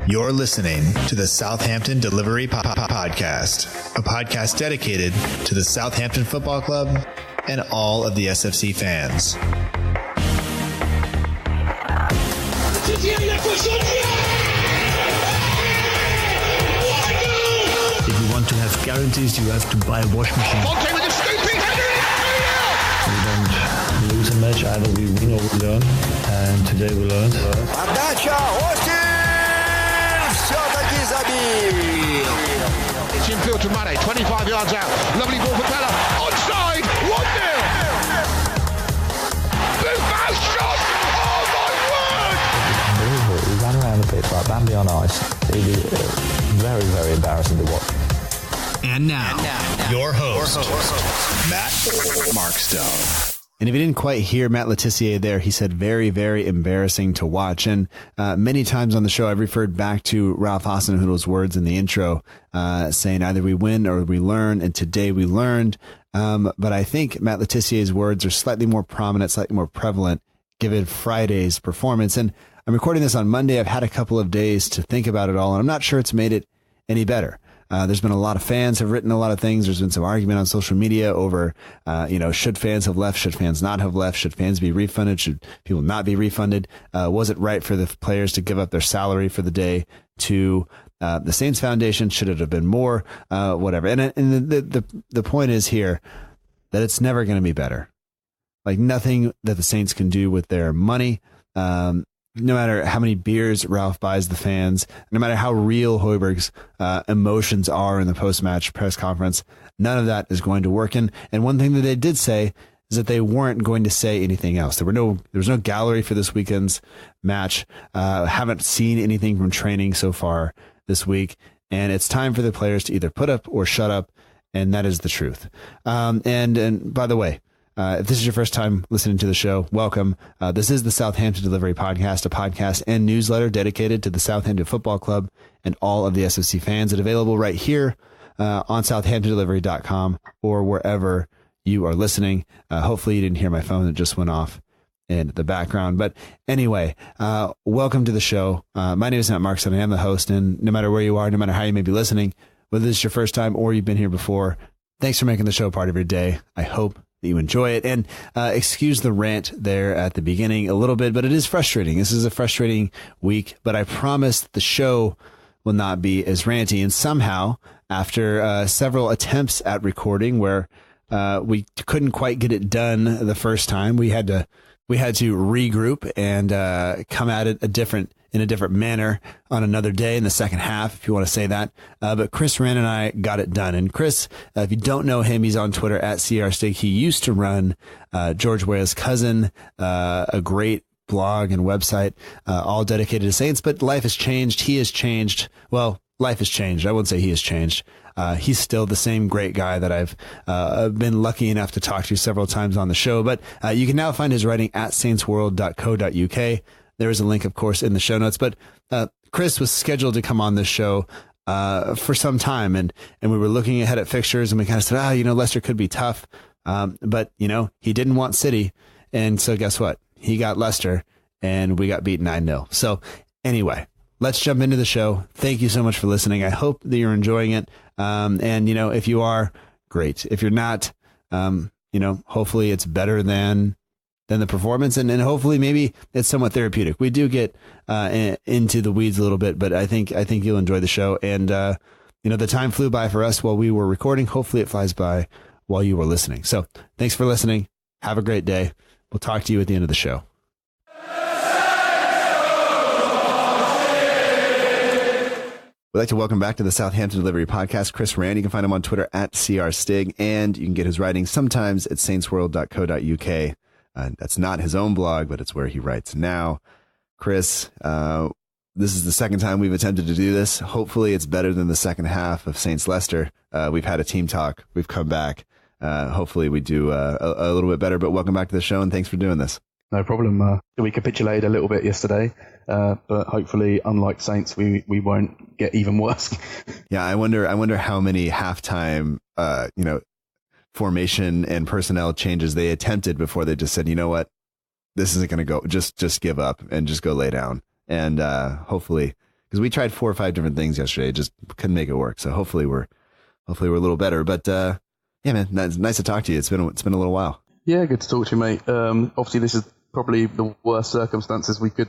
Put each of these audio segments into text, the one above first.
You're listening to the Southampton Delivery Podcast, a podcast dedicated to the Southampton Football Club and all of the SFC fans. If you want to have guarantees, you have to buy a wash machine. Monte with a scooping header. We don't lose a match, either we win or we learn. And today we learned. It's infield to Mane, 25 yards out. Lovely ball for Bella. Onside, 1-0. Buffon shot. Oh my word. Unbelievable. We ran around the pitch like Bambi on ice. It was very, very embarrassing to watch. And now, your host, Matt Markstone. And if you didn't quite hear Matt Lettizier there, he said very, very embarrassing to watch. And many times on the show, I've referred back to Ralph Hasenhüttl's words in the intro, saying either we win or we learn. And today we learned. But I think Matt Letizier's words are slightly more prominent, slightly more prevalent, given Friday's performance. And I'm recording this on Monday. I've had a couple of days to think about it all, and I'm not sure it's made it any better. There's been a lot of fans have written a lot of things. There's been some argument on social media over, should fans have left? Should fans not have left? Should fans be refunded? Should people not be refunded? Was it right for the players to give up their salary for the day to the Saints Foundation? Should it have been more? Whatever. And the point is here that it's never going to be better. Like nothing that the Saints can do with their money. No matter how many beers Ralph buys the fans, no matter how real Højbjerg's emotions are in the post-match press conference, none of that is going to work. And one thing that they did say is that they weren't going to say anything else. There was no gallery for this weekend's match. Haven't seen anything from training so far this week. And it's time for the players to either put up or shut up. And that is the truth. And by the way, if this is your first time listening to the show, welcome. This is the Southampton Delivery Podcast, a podcast and newsletter dedicated to the Southampton Football Club and all of the SFC fans. It's available right here on southamptondelivery.com or wherever you are listening. Hopefully you didn't hear my phone that just went off in the background. But anyway, welcome to the show. My name is Matt Markstone. I am the host, and no matter where you are, no matter how you may be listening, whether this is your first time or you've been here before, thanks for making the show part of your day. I hope you enjoy it. And excuse the rant there at the beginning a little bit, but it is frustrating. This is a frustrating week, but I promise the show will not be as ranty. And somehow, after several attempts at recording where we couldn't quite get it done the first time, we had to regroup and come at it in a different manner on another day in the second half, if you want to say that. But Chris Rann and I got it done. And Chris, if you don't know him, he's on Twitter at CRStig. He used to run George Weah's Cousin, a great blog and website, all dedicated to Saints. But life has changed. He has changed. Well, life has changed. I wouldn't say he has changed. He's still the same great guy that I've been lucky enough to talk to several times on the show. But you can now find his writing at saintsworld.co.uk. There is a link, of course, in the show notes. But Chris was scheduled to come on this show for some time, and we were looking ahead at fixtures, and we kind of said, Leicester could be tough. But, he didn't want City. And so guess what? He got Leicester, and we got beat 9-0. So anyway, let's jump into the show. Thank you so much for listening. I hope that you're enjoying it. And, if you are, great. If you're not, hopefully it's better than the performance, and hopefully maybe it's somewhat therapeutic. We do get into the weeds a little bit, but I think you'll enjoy the show. And the time flew by for us while we were recording. Hopefully it flies by while you were listening. So thanks for listening. Have a great day. We'll talk to you at the end of the show. We'd like to welcome back to the Southampton Delivery Podcast, Chris Rann. You can find him on Twitter at CRStig, and you can get his writing sometimes at saintsworld.co.uk. That's not his own blog, but it's where he writes now. Chris, this is the second time we've attempted to do this. Hopefully it's better than the second half of Saints Leicester. We've had a team talk. We've come back. Hopefully we do a little bit better, but welcome back to the show, and thanks for doing this. No problem. We capitulated a little bit yesterday, but hopefully, unlike Saints, we won't get even worse. Yeah, I wonder how many halftime, formation and personnel changes they attempted before they just said, you know what, this isn't going to go. Just give up and just go lay down. And hopefully because we tried 4 or 5 different things yesterday, just couldn't make it work. So hopefully we're a little better. But yeah, man, it's nice to talk to you. It's been a little while. Yeah, good to talk to you, mate. Obviously, this is probably the worst circumstances we could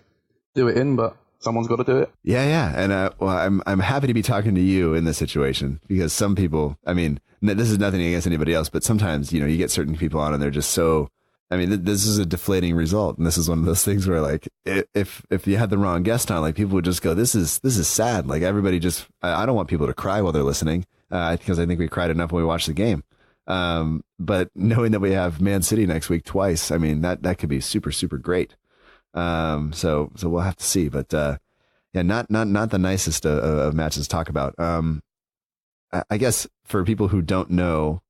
do it in, but someone's got to do it. Yeah. And well, I'm happy to be talking to you in this situation, because some people, I mean, this is nothing against anybody else, but sometimes, you get certain people on and they're just so, I mean, this is a deflating result. And this is one of those things where, like, if you had the wrong guest on, like, people would just go, this is sad. Like, everybody just, I don't want people to cry while they're listening, because I think we cried enough when we watched the game. But knowing that we have Man City next week twice, I mean, that could be super, super great. So we'll have to see, but, yeah, not the nicest of matches to talk about. I guess for people who don't know,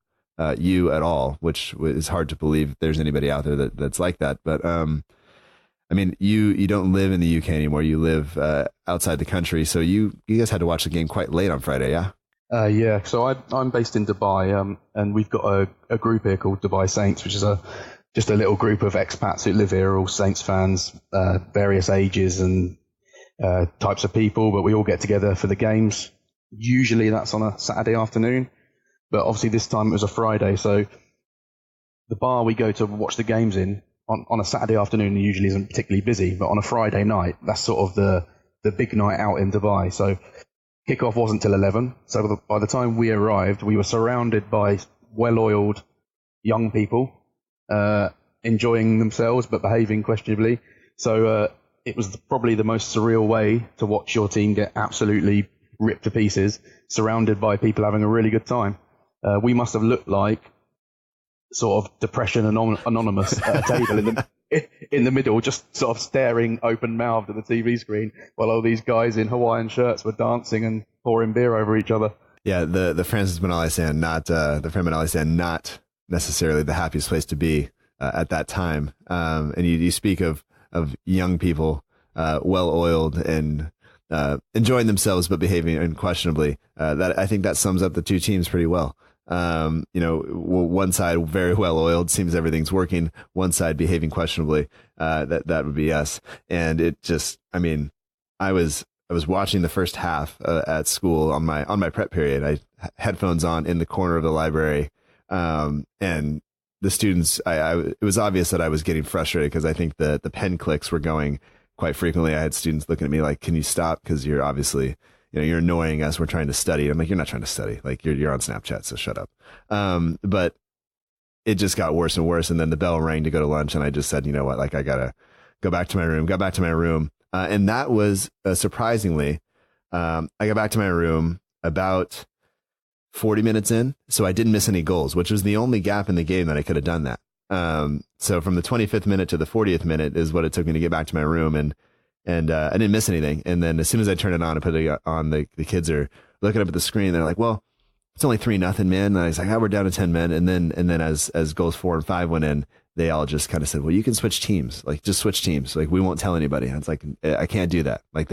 you at all, which is hard to believe there's anybody out there that's like that. But, I mean, you don't live in the UK anymore. You live, outside the country. So you guys had to watch the game quite late on Friday. Yeah. Yeah, so I'm based in Dubai, and we've got a group here called Dubai Saints, which is just a little group of expats who live here, all Saints fans, various ages and types of people, but we all get together for the games. Usually that's on a Saturday afternoon, but obviously this time it was a Friday, so the bar we go to watch the games in on a Saturday afternoon usually isn't particularly busy, but on a Friday night, that's sort of the big night out in Dubai. So kickoff wasn't till 11, so by the time we arrived, we were surrounded by well-oiled young people enjoying themselves but behaving questionably. So it was probably the most surreal way to watch your team get absolutely ripped to pieces, surrounded by people having a really good time. We must have looked like sort of Depression Anonymous at a table in the middle, just sort of staring open-mouthed at the TV screen while all these guys in Hawaiian shirts were dancing and pouring beer over each other. Yeah, the Francis Benali stand, the Fran Benali stand, not necessarily the happiest place to be at that time. And you speak of young people, well-oiled and enjoying themselves but behaving unquestionably. That I think that sums up the two teams pretty well. One side very well oiled, seems everything's working. One side behaving questionably. That would be us. And it just, I mean, I was watching the first half at school on my prep period. I had headphones on in the corner of the library, and the students. It was obvious that I was getting frustrated because I think the pen clicks were going quite frequently. I had students looking at me like, "Can you stop? Because you're obviously." You're annoying us. We're trying to study. I'm like, you're not trying to study. Like you're on Snapchat, so shut up. But it just got worse and worse. And then the bell rang to go to lunch. And I just said, you know what? Like I gotta go back to my room, got back to my room. And that was surprisingly, I got back to my room about 40 minutes in. So I didn't miss any goals, which was the only gap in the game that I could have done that. So from the 25th minute to the 40th minute is what it took me to get back to my room. And I didn't miss anything. And then as soon as I turned it on and put it on, the kids are looking up at the screen. They're like, well, it's only 3-0, man. And I was like, we're down to 10 men. And then as goals 4 and 5 went in, they all just kind of said, well, you can switch teams. Like just switch teams. Like we won't tell anybody. I was like, I can't do that. Like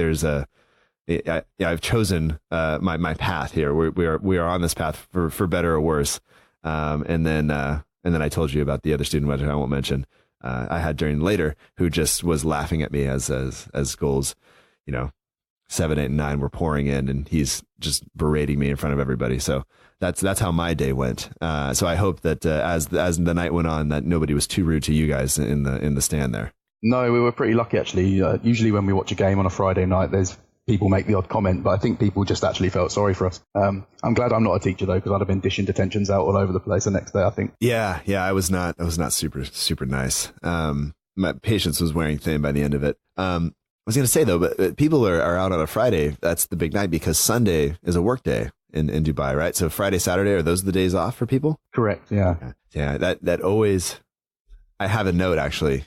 I've chosen my path here. We are on this path for better or worse. And then I told you about the other student, which I won't mention. I had during later, who just was laughing at me as goals, 7, 8, and 9 were pouring in, and he's just berating me in front of everybody. So that's how my day went. So I hope that as the night went on, that nobody was too rude to you guys in the stand there. No, we were pretty lucky actually. Usually when we watch a game on a Friday night, there's people make the odd comment, but I think people just actually felt sorry for us. I'm glad I'm not a teacher though, because I'd have been dishing detentions out all over the place the next day, I think. Yeah, I was not super, super nice. My patience was wearing thin by the end of it. I was going to say though, but people are out on a Friday. That's the big night because Sunday is a work day in Dubai, right? So Friday, Saturday, are those the days off for people? Correct. Yeah. Yeah. That always, I have a note actually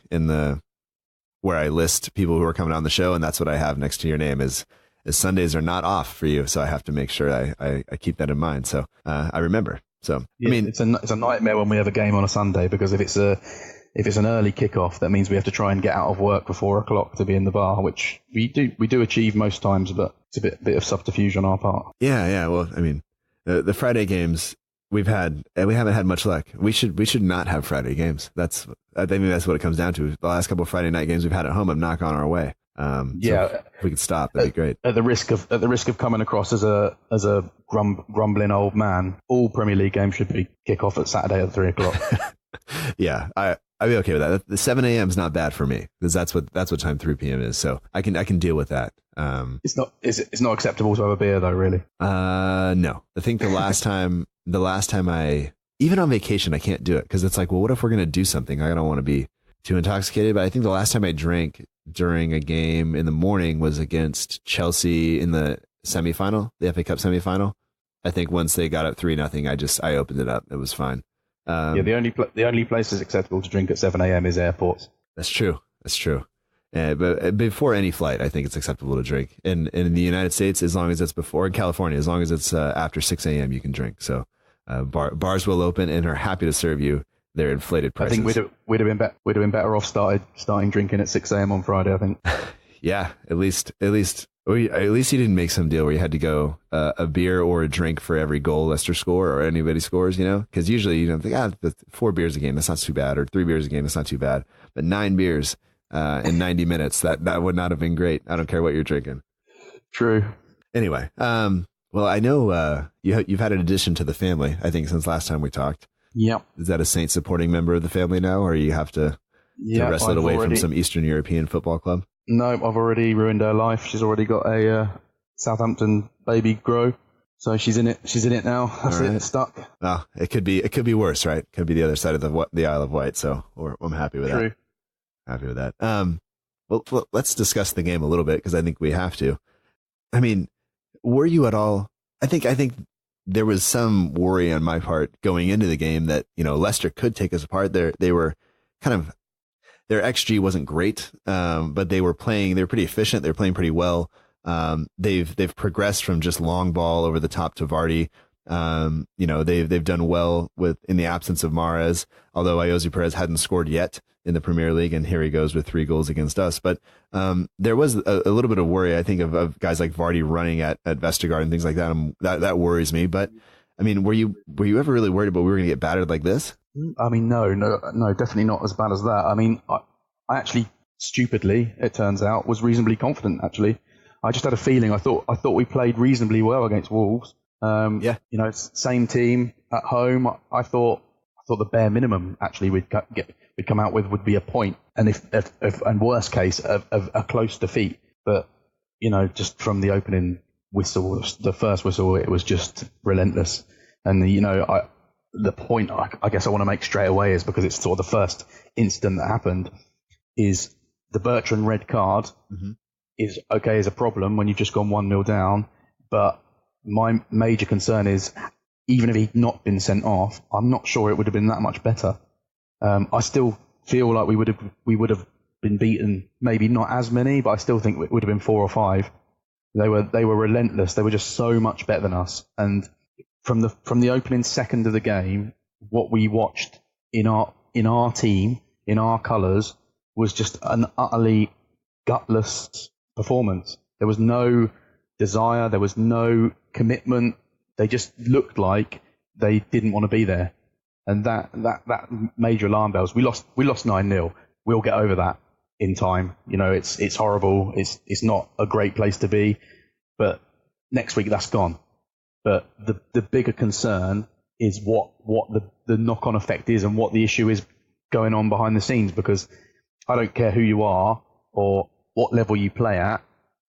where I list people who are coming on the show, and that's what I have next to your name is Sundays are not off for you. So I have to make sure I keep that in mind. So I remember. So yeah, I mean, it's a nightmare when we have a game on a Sunday, because if it's an early kickoff, that means we have to try and get out of work before 4:00 to be in the bar, which we do achieve most times, but it's a bit of subterfuge on our part. Yeah. Well, I mean, the Friday games we haven't had much luck. We should not have Friday games. I think that's what it comes down to. The last couple of Friday night games we've had at home have not gone our way. So if we could stop, that'd be great. At the risk of coming across as a grumbling old man, all Premier League games should be kick off at Saturday at 3:00. Yeah, I'd be okay with that. The 7 a.m. is not bad for me because that's what time 3 p.m. is. So I can deal with that. It's not acceptable to have a beer though, really. No. I think the last time I, even on vacation, I can't do it because it's like, well, what if we're gonna do something? I don't want to be too intoxicated. But I think the last time I drank during a game in the morning was against Chelsea in the semifinal, the FA Cup semifinal. I think once they got up 3-0, I opened it up. It was fine. The only places acceptable to drink at 7 a.m. is airports. That's true. But before any flight, I think it's acceptable to drink. And in the United States, as long as it's before, in California, as long as it's after 6 a.m., you can drink. So bars will open and are happy to serve you their inflated prices. I think we'd have been better off starting drinking at 6 a.m. on Friday, I think. Yeah, at least you didn't make some deal where you had to go a beer or a drink for every goal Leicester score or anybody scores, because usually you don't think, 4 beers a game, that's not too bad, or 3 beers a game, that's not too bad. But 9 beers in 90 minutes, that would not have been great. I don't care what you're drinking. True. Anyway, well, I know you've had an addition to the family, I think, since last time we talked. Yep. Is that a Saints supporting member of the family now, or you have to wrestle it away from some Eastern European football club? No, I've already ruined her life. She's already got a Southampton baby grow, so she's in it. She's in it now. That's it. It's stuck. Oh, it could be worse, right? Could be the other side of the Isle of Wight. So I'm happy with True. that. Happy with that. Well, let's discuss the game a little bit because I think we have to. I mean, were you at all? I think there was some worry on my part going into the game that Leicester could take us apart. They were kind of. Their XG wasn't great, but they were pretty efficient. They were playing pretty well. They've progressed from just long ball over the top to Vardy. They've done well in the absence of Mahrez, although Ayoze Perez hadn't scored yet in the Premier League, and here he goes with 3 goals against us. But there was a little bit of worry, I think, of guys like Vardy running at Vestergaard and things like that. That worries me. But I mean, were you ever really worried about we were going to get battered like this? I mean, no, definitely not as bad as that. I mean, I actually, stupidly, it turns out, was reasonably confident. Actually, I just had a feeling. I thought we played reasonably well against Wolves. Same team at home. I thought the bare minimum actually we'd come out with would be a point, and if worst case a close defeat. But just from the opening whistle, the first whistle, it was just relentless, and the point I guess I want to make straight away is because it's sort of the first incident that happened is the Bertrand red card is okay as a problem when you've just gone 1-0 down. But my major concern is even if he'd not been sent off, I'm not sure it would have been that much better. I still feel like we would have been beaten, maybe not as many, but I still think it would have been 4 or 5. They were relentless. They were just so much better than us. And from the opening second of the game, what we watched in our team, in our colours, was just an utterly gutless performance. There was no desire, there was no commitment. They just looked like they didn't want to be there, and that major alarm bells. We lost 9-0. We'll get over that in time. It's horrible. It's not a great place to be, but next week that's gone. But the bigger concern is what the knock-on effect is and what the issue is going on behind the scenes, because I don't care who you are or what level you play at.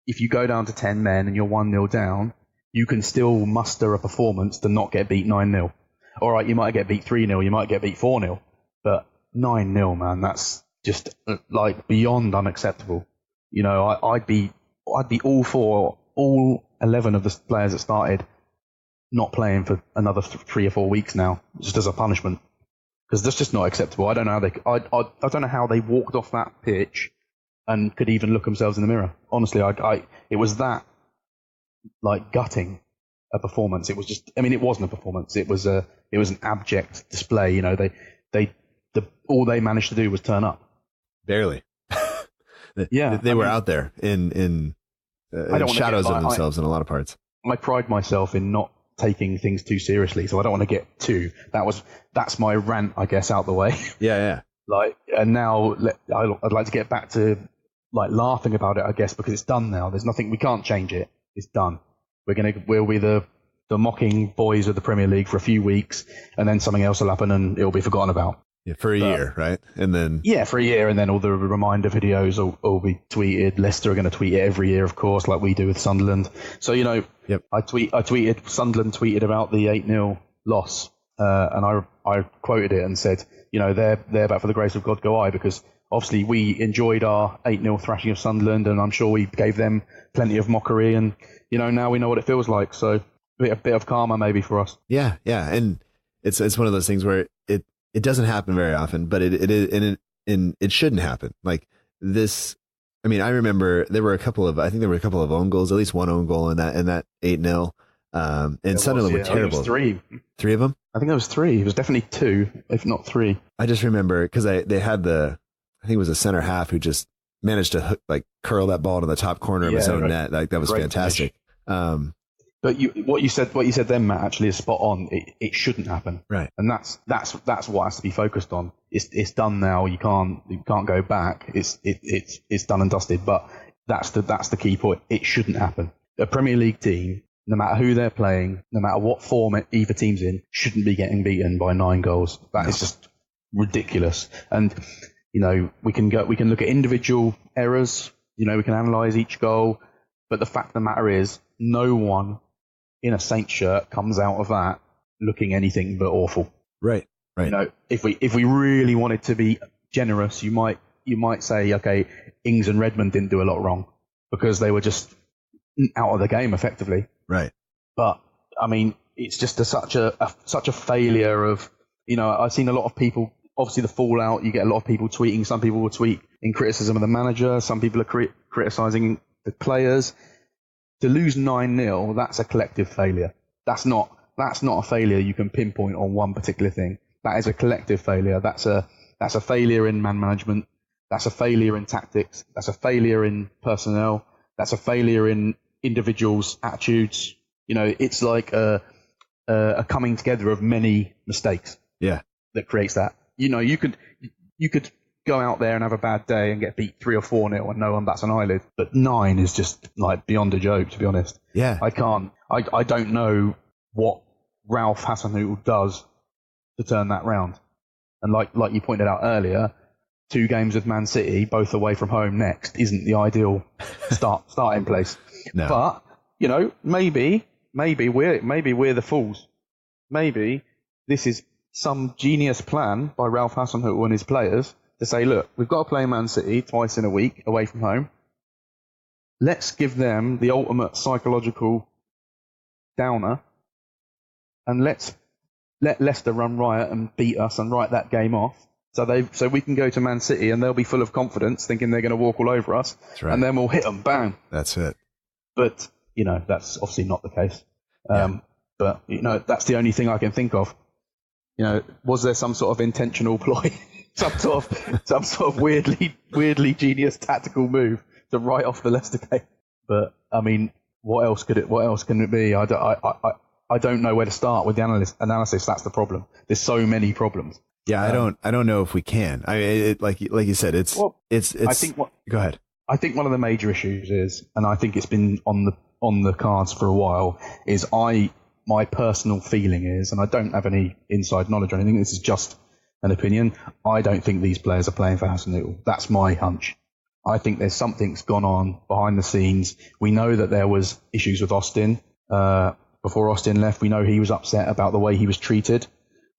If you go down to 10 men and you're 1-0 down, you can still muster a performance to not get beat 9-0. All right, you might get beat 3-0, you might get beat 4-0, but 9-0, man, that's just like beyond unacceptable. I'd be all for all 11 of the players that started not playing for another 3 or 4 weeks now, just as a punishment, because that's just not acceptable. I don't know how I don't know how they walked off that pitch and could even look themselves in the mirror. Honestly, it was that like gutting a performance. It was just, I mean, it wasn't a performance. It was an abject display. All they managed to do was turn up. Barely. They were out there in shadows of themselves in a lot of parts. I pride myself in not taking things too seriously, so I don't want to get too. That's my rant, I guess, out the way. Yeah. And now I'd like to get back to like laughing about it, I guess, because it's done now. There's nothing, we can't change it. It's done. We'll be the mocking boys of the Premier League for a few weeks, and then something else will happen and it'll be forgotten about. Yeah, for a year, right? And then for a year, and then all the reminder videos will be tweeted. Leicester are going to tweet it every year, of course, like we do with Sunderland. So Yep. I tweeted. Sunderland tweeted about the 8-0 loss, and I quoted it and said, they're but for the grace of God go I, because obviously we enjoyed our 8-0 thrashing of Sunderland, and I'm sure we gave them plenty of mockery, and now we know what it feels like. So a bit of karma maybe for us. Yeah, and it's one of those things where it doesn't happen very often, but it shouldn't happen. Like this, I mean, I remember there were a couple of own goals, at least one own goal in that 8-0. And Sunderland were terrible. Three of them? I think it was three. It was definitely two, if not three. I just remember because they had I think it was a center half who just managed to curl that ball to the top corner of his own net. Like that was great, fantastic. But what you said then, Matt, actually is spot on. It shouldn't happen, right? And that's what has to be focused on. It's done now. You can't go back. It's done and dusted. But that's the key point. It shouldn't happen. A Premier League team, no matter who they're playing, no matter what form either team's in, shouldn't be getting beaten by 9 goals. That is just ridiculous. And we can look at individual errors. We can analyse each goal. But the fact of the matter is, no one in a Saints shirt comes out of that looking anything but awful. Right. If we really wanted to be generous, you might say, okay, Ings and Redmond didn't do a lot wrong because they were just out of the game effectively. Right. But I mean, it's just such a failure of, I've seen a lot of people, obviously the fallout, you get a lot of people tweeting. Some people will tweet in criticism of the manager. Some people are criticising the players. To lose 9-0, that's a collective failure. That's not a failure you can pinpoint on one particular thing. That is a collective failure. That's a failure in man management. That's a failure in tactics. That's a failure in personnel. That's a failure in individuals' attitudes. It's like a coming together of many mistakes. Yeah, that creates that. You could go out there and have a bad day and get beat 3 or 4-0 and no one bats an eyelid. But 9 is just like beyond a joke, to be honest. Yeah. I don't know what Ralph Hasenhüttl does to turn that round. And like you pointed out earlier, 2 games with Man City, both away from home next, isn't the ideal starting place. No. But, maybe we're the fools. Maybe this is some genius plan by Ralph Hasenhüttl and his players to say, look, we've got to play Man City twice in a week away from home. Let's give them the ultimate psychological downer, and let's let Leicester run riot and beat us and write that game off. So we can go to Man City and they'll be full of confidence, thinking they're going to walk all over us. That's right. And then we'll hit them, bang. That's it. But that's obviously not the case. But that's the only thing I can think of. Was there some sort of intentional ploy? some sort of weirdly genius tactical move to write off the Leicester game. But I mean, what else can it be? I don't know where to start with the analysis. That's the problem. There's so many problems. Yeah, I don't know if we can. I mean, like you said, it's. Go ahead. I think one of the major issues is, and I think it's been on the cards for a while, is my personal feeling is, and I don't have any inside knowledge or anything. This is just an opinion. I don't think these players are playing for Hasenhüttl. That's my hunch. I think there's something's gone on behind the scenes. We know that there was issues with Austin before Austin left. We know he was upset about the way he was treated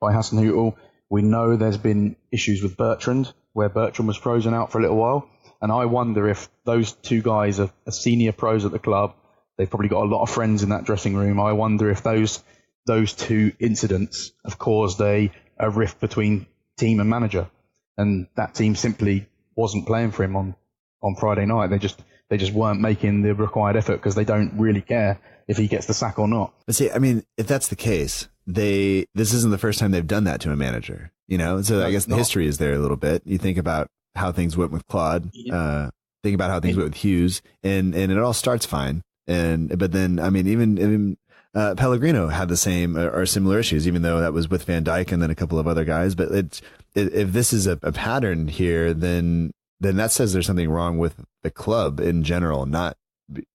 by Hasenhüttl. We know there's been issues with Bertrand, where Bertrand was frozen out for a little while. And I wonder if those 2 guys are senior pros at the club. They've probably got a lot of friends in that dressing room. I wonder if those 2 incidents have caused a rift between team and manager, and that team simply wasn't playing for him on Friday night. They just weren't making the required effort because they don't really care if he gets the sack or not. But see, I mean, if that's the case, this isn't the first time they've done that to a manager, So I guess the history is there a little bit. You think about how things went with Claude, think about how things went with Hughes, and it all starts fine. But then, I mean, even Pellegrino had the same or similar issues, even though that was with Van Dijk and then a couple of other guys. But if this is a pattern here, then then that says there's something wrong with the club in general, not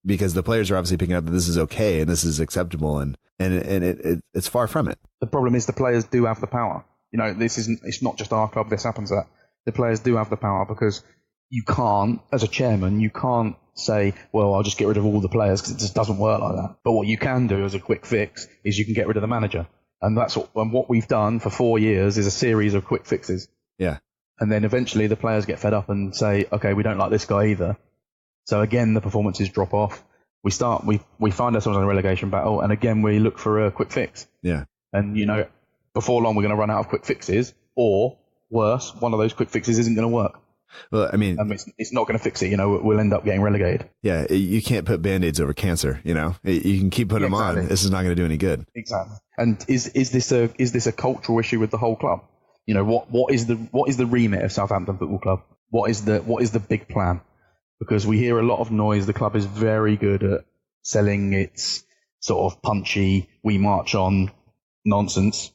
because the players are obviously picking up that this is okay and this is acceptable, and it's far from it. The problem is the players do have the power. It's not just our club. This happens that the players do have the power, because you can't, as a chairman, you can't say, well, I'll just get rid of all the players, because it just doesn't work like that. But what you can do as a quick fix is you can get rid of the manager. And that's what we've done for 4 years is a series of quick fixes. Yeah. And then eventually the players get fed up and say, okay, we don't like this guy either. So again, the performances drop off. We find ourselves in a relegation battle, and again, we look for a quick fix. Yeah. And, before long, we're going to run out of quick fixes, or worse, one of those quick fixes isn't going to work. Well, I mean, it's not going to fix it. We'll end up getting relegated. Yeah, you can't put Band-Aids over cancer. You can keep putting them on. This is not going to do any good. Exactly. And is this a cultural issue with the whole club? What is the remit of Southampton Football Club? What is the big plan? Because we hear a lot of noise. The club is very good at selling its sort of punchy, we march on nonsense.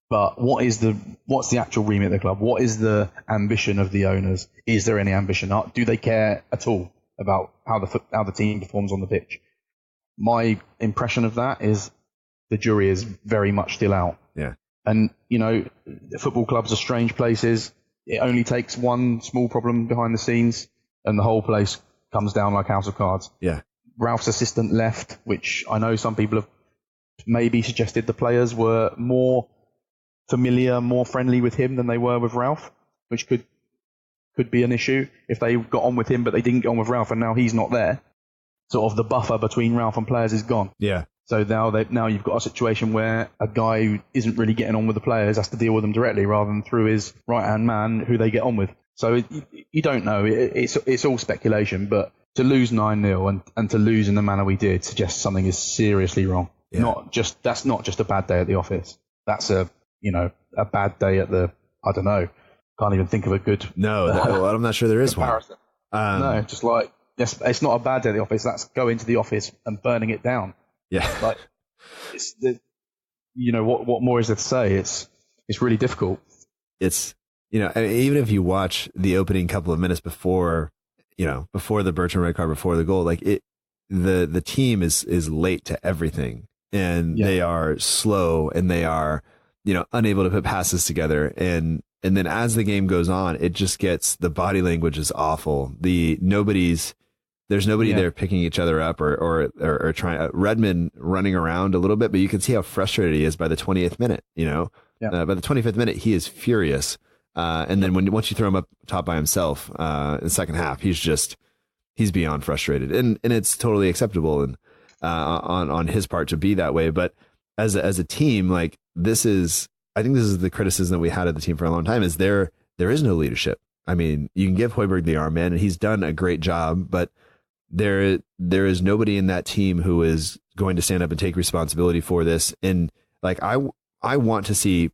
But what's the actual remit of the club? What is the ambition of the owners? Is there any ambition? Do they care at all about how the team performs on the pitch? My impression of that is the jury is very much still out. Yeah. And, football clubs are strange places. It only takes one small problem behind the scenes and the whole place comes down like house of cards. Yeah. Ralph's assistant left, which I know some people have maybe suggested the players were more familiar, more friendly with him than they were with Ralph, which could be an issue if they got on with him, but they didn't get on with Ralph, and now he's not there. Sort of the buffer between Ralph and players is gone. Yeah. So now you've got a situation where a guy who isn't really getting on with the players has to deal with them directly rather than through his right-hand man who they get on with. So you don't know. It's all speculation, but to lose 9-0 and to lose in the manner we did suggests something is seriously wrong. Yeah. That's not just a bad day at the office. That's a bad day at the, I don't know, can't even think of a good... No, I'm not sure there is comparison. One. No, just like, it's not a bad day at the office. That's going to the office and burning it down. Yeah. Like, what more is there to say? It's really difficult. It's, even if you watch the opening couple of minutes before the Bertrand red card, before the goal, like the team is late to everything, and they are slow, and they are, unable to put passes together. And then as the game goes on, it just gets, the body language is awful. There's nobody there picking each other up or trying. Redmond running around a little bit, but you can see how frustrated he is by the 20th minute. By the 25th minute, he is furious. And then once you throw him up top by himself in the second half, he's beyond frustrated, and it's totally acceptable and on his part to be that way. But as a team, like I think this is the criticism that we had of the team for a long time, is there is no leadership. I mean, you can give Højbjerg the arm, man, and he's done a great job, but there is nobody in that team who is going to stand up and take responsibility for this. And like, I want to see,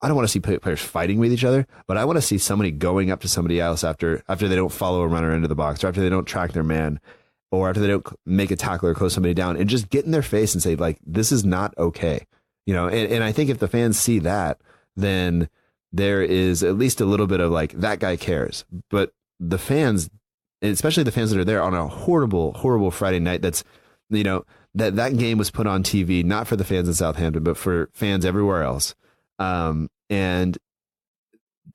I don't want to see players fighting with each other, but I want to see somebody going up to somebody else after they don't follow a runner into the box, or after they don't track their man, or after they don't make a tackle or close somebody down, and just get in their face and say, like, this is not okay. And I think if the fans see that, then there is at least a little bit of like, that guy cares. But the fans, and especially the fans that are there on a horrible, horrible Friday night, that's, that game was put on TV, not for the fans in Southampton, but for fans everywhere else. And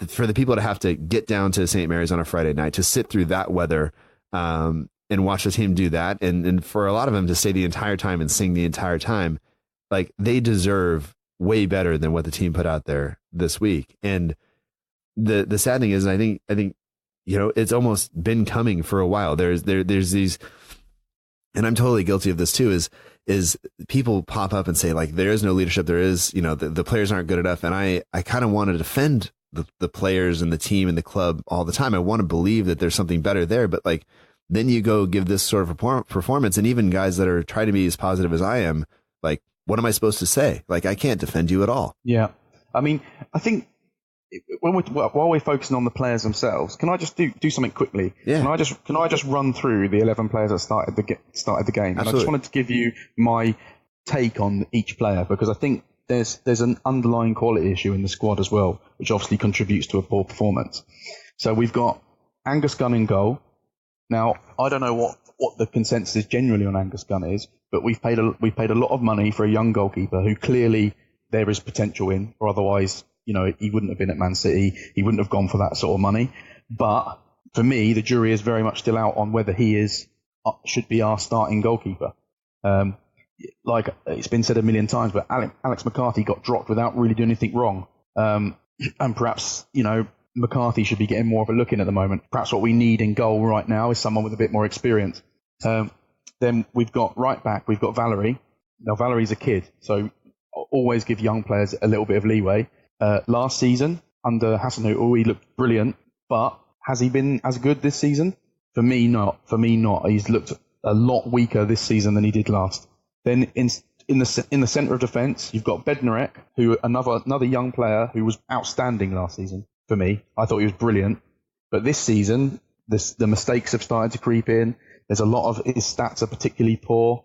for the people to have to get down to St. Mary's on a Friday night, to sit through that weather, and watch the team do that. And for a lot of them to stay the entire time and sing the entire time, like, they deserve way better than what the team put out there this week. And the sad thing is, I think, it's almost been coming for a while. There's these, and I'm totally guilty of this too, is people pop up and say, like, there is no leadership. There is, the players aren't good enough. And I kind of want to defend the players and the team and the club all the time. I want to believe that there's something better there, but like, then you go give this sort of performance, and even guys that are trying to be as positive as I am, like, what am I supposed to say? Like, I can't defend you at all. Yeah. I mean, I think while we're focusing on the players themselves, can I just do something quickly? Yeah. Can I just run through the 11 players that started the game? Absolutely. And I just wanted to give you my take on each player, because I think there's an underlying quality issue in the squad as well, which obviously contributes to a poor performance. So we've got Angus Gunn in goal. Now, I don't know what the consensus generally on Angus Gunn is, but we've paid a lot of money for a young goalkeeper who clearly there is potential in, or otherwise, he wouldn't have been at Man City. He wouldn't have gone for that sort of money. But for me, the jury is very much still out on whether he should be our starting goalkeeper. Like it's been said a million times, but Alex McCarthy got dropped without really doing anything wrong. And perhaps, McCarthy should be getting more of a look in at the moment. Perhaps what we need in goal right now is someone with a bit more experience. Then we've got right back, we've got Valerie. Now, Valerie's a kid, so always give young players a little bit of leeway. Last season, under Hasenhüttl, he looked brilliant, but has he been as good this season? For me, not. He's looked a lot weaker this season than he did last. Then in the centre of defence, you've got Bednarek, who another young player who was outstanding last season. For me, I thought he was brilliant, but this season, the mistakes have started to creep in. There's a lot of his stats are particularly poor.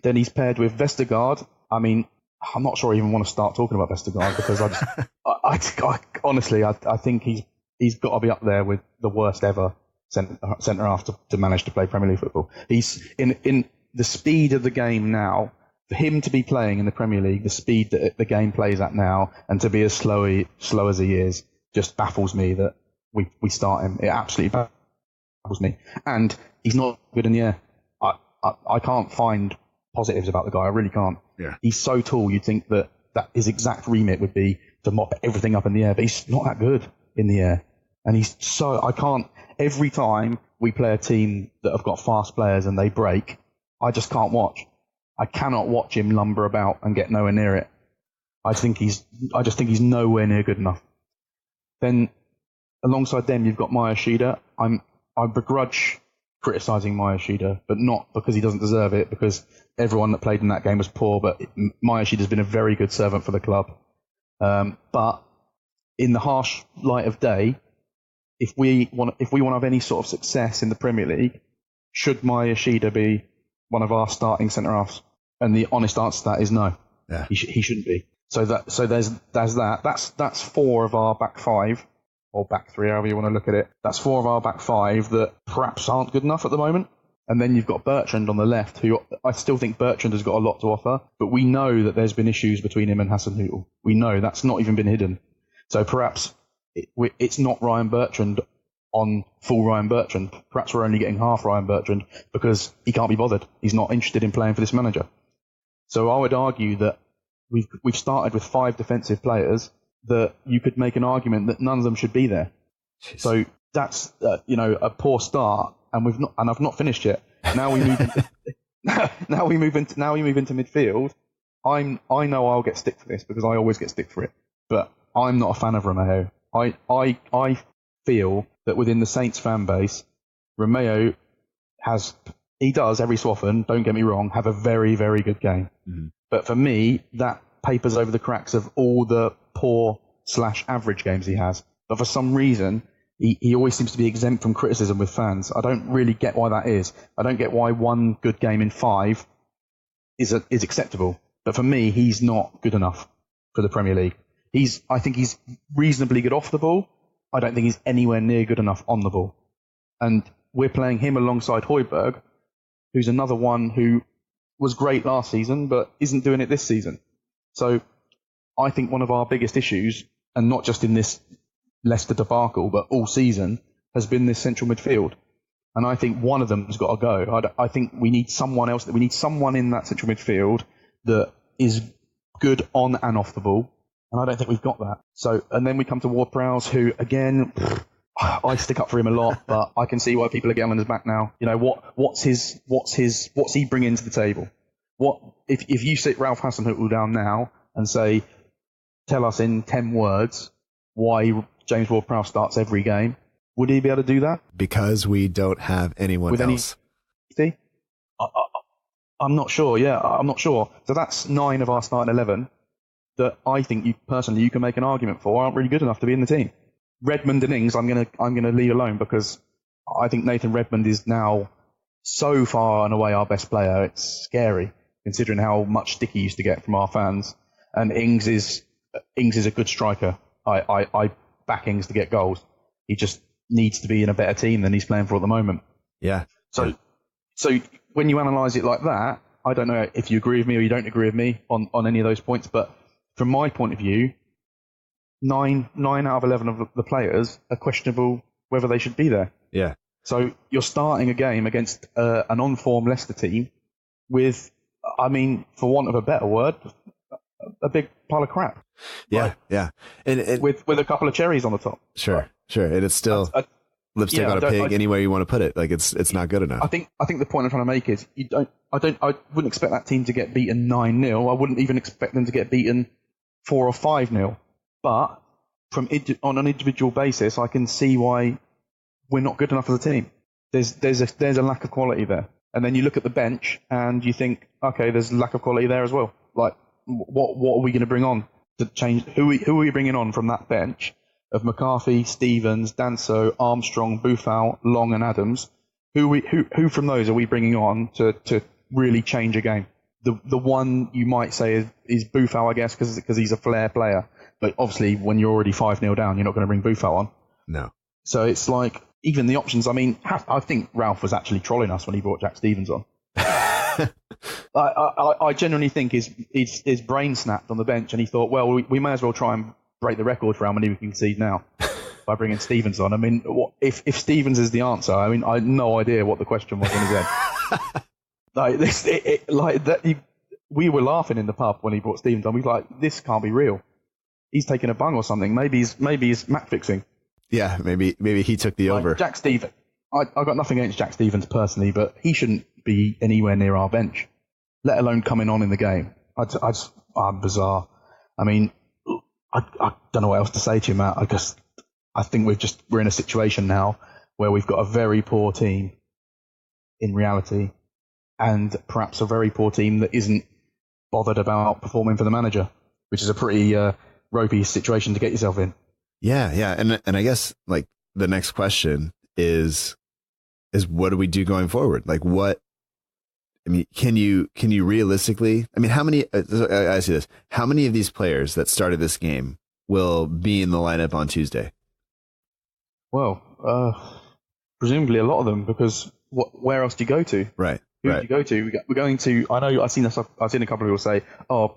Then he's paired with Vestergaard. I mean, I'm not sure I even want to start talking about Vestergaard because I honestly, I think he's got to be up there with the worst ever centre half to manage to play Premier League football. He's in the speed of the game now. For him to be playing in the Premier League, the speed that the game plays at now, and to be as slow as he is, just baffles me that we start him. It absolutely baffles me. And he's not good in the air. I can't find positives about the guy. I really can't. Yeah. He's so tall, you'd think that his exact remit would be to mop everything up in the air, but he's not that good in the air. And every time we play a team that have got fast players and they break, I just can't watch. I cannot watch him lumber about and get nowhere near it. I just think he's nowhere near good enough. Then alongside them, you've got Mayashida. I begrudge criticising Mayashida, but not because he doesn't deserve it, because everyone that played in that game was poor, but Mayashida's been a very good servant for the club. But in the harsh light of day, if we want to have any sort of success in the Premier League, should Mayashida be one of our starting centre-halves? And the honest answer to that is no. Yeah. He shouldn't be. So there's that. That's four of our back five, or back three, however you want to look at it. That's four of our back five that perhaps aren't good enough at the moment. And then you've got Bertrand on the left, who I still think Bertrand has got a lot to offer, but we know that there's been issues between him and Hasenhüttl. We know that's not even been hidden. So perhaps it's not Ryan Bertrand on full Ryan Bertrand. Perhaps we're only getting half Ryan Bertrand because he can't be bothered. He's not interested in playing for this manager. So I would argue that we've started with 5 defensive players that you could make an argument that none of them should be there. Jeez. So that's a poor start, and I've not finished yet. Now we move into, now we move into midfield. I know I'll get stick for this because I always get stick for it, but I'm not a fan of Romeo. I feel that within the Saints fan base, Romeo does every so often, don't get me wrong, have a very, very good game. Mm-hmm. But for me, that papers over the cracks of all the poor/average games he has. But for some reason, he always seems to be exempt from criticism with fans. I don't really get why that is. I don't get why one good game in 5 is acceptable. But for me, he's not good enough for the Premier League. I think he's reasonably good off the ball. I don't think he's anywhere near good enough on the ball. And we're playing him alongside Højbjerg, who's another one who was great last season, but isn't doing it this season. So I think one of our biggest issues, and not just in this Leicester debacle, but all season, has been this central midfield. And I think one of them has got to go. I think we need someone else. We need someone in that central midfield that is good on and off the ball. And I don't think we've got that. So, and then we come to Ward-Prowse, who, again, I stick up for him a lot, but I can see why people are getting on his back now. What's he bringing to the table? If you sit Ralph Hasenhüttl down now and say, tell us in 10 words why James Ward-Prowse starts every game, would he be able to do that? Because we don't have anyone else. I'm not sure. Yeah, I'm not sure. So that's 9 of our starting 11 that I think you can make an argument for aren't really good enough to be in the team. Redmond and Ings, I'm gonna leave alone because I think Nathan Redmond is now so far and away our best player. It's scary considering how much stick he used to get from our fans. And Ings is a good striker. I back Ings to get goals. He just needs to be in a better team than he's playing for at the moment. Yeah. So when you analyse it like that, I don't know if you agree with me or you don't agree with me on any of those points, but from my point of view, 9 out of 11 of the players are questionable whether they should be there. Yeah. So you're starting a game against an on-form Leicester team with, I mean, for want of a better word, a big pile of crap. Yeah, right? yeah. And with a couple of cherries on the top. Sure, right? Sure. And it's still lipstick on a pig any way you want to put it. Like it's not good enough. I think the point I'm trying to make is I wouldn't expect that team to get beaten 9-0. I wouldn't even expect them to get beaten 4 or 5-0. But on an individual basis, I can see why we're not good enough as a team. There's a lack of quality there. And then you look at the bench and you think, okay, there's a lack of quality there as well. Like, what are we going to bring on to change? Who are we bringing on from that bench of McCarthy, Stevens, Danso, Armstrong, Boufal, Long, and Adams? Who from those are we bringing on to really change a game? The one you might say is Boufal, I guess, because he's a flair player. But obviously, when you're already 5-0 down, you're not going to bring Boufal on. No. So it's like, even the options, I mean, I think Ralph was actually trolling us when he brought Jack Stevens on. I genuinely think his brain snapped on the bench and he thought, well, we may as well try and break the record for how many we can concede now by bringing Stevens on. I mean, if Stevens is the answer, I mean, I had no idea what the question was in his head. We were laughing in the pub when he brought Stevens on. We were like, this can't be real. He's taking a bung or something. Maybe he's match fixing. Yeah, maybe he took the over. Jack Stevens. I got nothing against Jack Stevens personally, but he shouldn't be anywhere near our bench, let alone coming on in the game. I'm bizarre. I mean, I don't know what else to say to you, Matt. I think we're in a situation now where we've got a very poor team in reality, and perhaps a very poor team that isn't bothered about performing for the manager, which is a pretty ropey situation to get yourself in. Yeah, and I guess like the next question is what do we do going forward? Like what? I mean, can you realistically? I mean, how many? I see this. How many of these players that started this game will be in the lineup on Tuesday? Well, presumably a lot of them, because where else do you go to? Right. Who do you go to? We're going to. I know. I've seen a couple of people say, "Oh,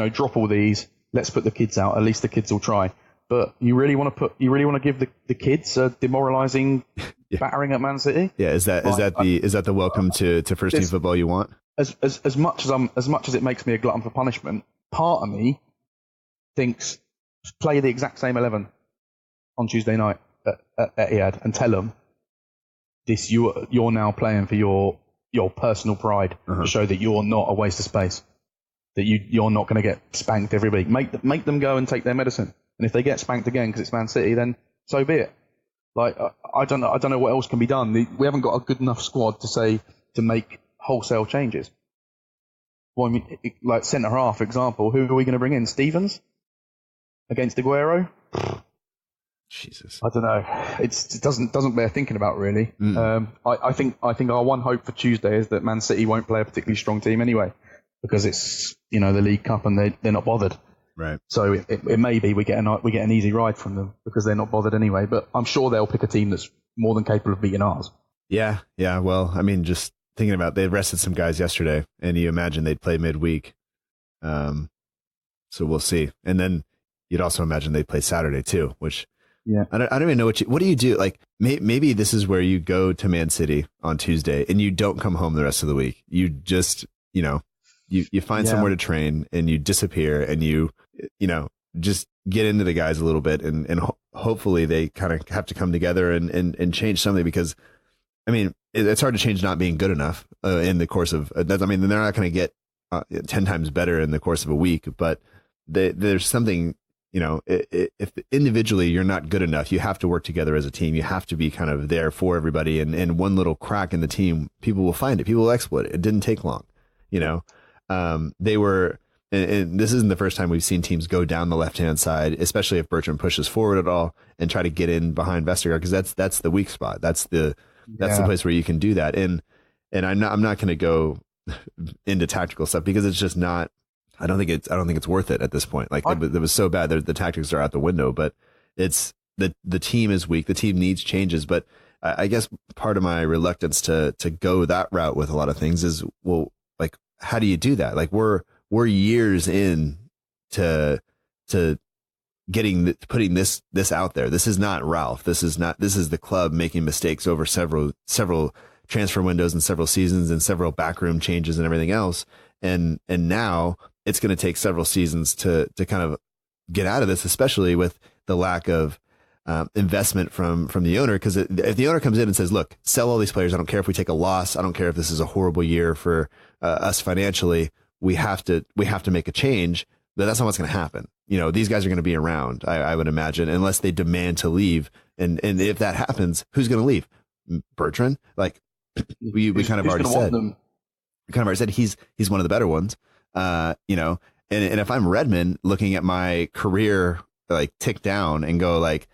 drop all these. Let's put the kids out. At least the kids will try." But you really want to give the kids a demoralising battering at Man City? Yeah, is that the welcome to first team football you want? As much as it makes me a glutton for punishment, part of me thinks play the exact same 11 on Tuesday night at Etihad and tell them this: you're now playing for your personal pride to show that you're not a waste of space, that you're not going to get spanked every week. Make them go and take their medicine. And if they get spanked again because it's Man City, then so be it. Like I don't know what else can be done. We haven't got a good enough squad to make wholesale changes. Well, I mean, like centre half, for example, who are we going to bring in? Stevens against Aguero? Jesus, I don't know. It doesn't bear thinking about really. I think our one hope for Tuesday is that Man City won't play a particularly strong team anyway, because it's the League Cup and they're not bothered. Right. So it may be we get an easy ride from them because they're not bothered anyway. But I'm sure they'll pick a team that's more than capable of beating ours. Yeah. Well, I mean, just thinking about they rested some guys yesterday, and you imagine they'd play midweek. So we'll see. And then you'd also imagine they'd play Saturday too, which I don't even know what do you do? Like maybe this is where you go to Man City on Tuesday and you don't come home the rest of the week. You just you find somewhere to train and you disappear and you just get into the guys a little bit and hopefully they kind of have to come together and change something, because I mean, it's hard to change not being good enough in the course of that. I mean, they're not going to get 10 times better in the course of a week, but there's something, if individually you're not good enough, you have to work together as a team. You have to be kind of there for everybody, and one little crack in the team, people will find it. People will exploit it. It didn't take long, they were, and this isn't the first time we've seen teams go down the left-hand side, especially if Bertrand pushes forward at all and try to get in behind Vestergaard, because that's the weak spot. That's the place where you can do that. And I'm not going to go into tactical stuff because it's just not. I don't think it's worth it at this point. Like it was so bad that the tactics are out the window. But it's the team is weak. The team needs changes, but I guess part of my reluctance to go that route with a lot of things is, well, like, how do you do that? Like we're years in to putting this out there. This is not Ralph. This is the club making mistakes over several transfer windows and several seasons and several backroom changes and everything else. And now it's going to take several seasons to kind of get out of this, especially with the lack of investment from the owner. Because if the owner comes in and says, look, sell all these players, I don't care if we take a loss, I don't care if this is a horrible year for us financially, we have to make a change, but that's not what's going to happen. These guys are going to be around, I would imagine, unless they demand to leave. And if that happens, who's going to leave? Bertrand? Like we kind of already said he's one of the better ones. And if I'm Redmond looking at my career like tick down and go like,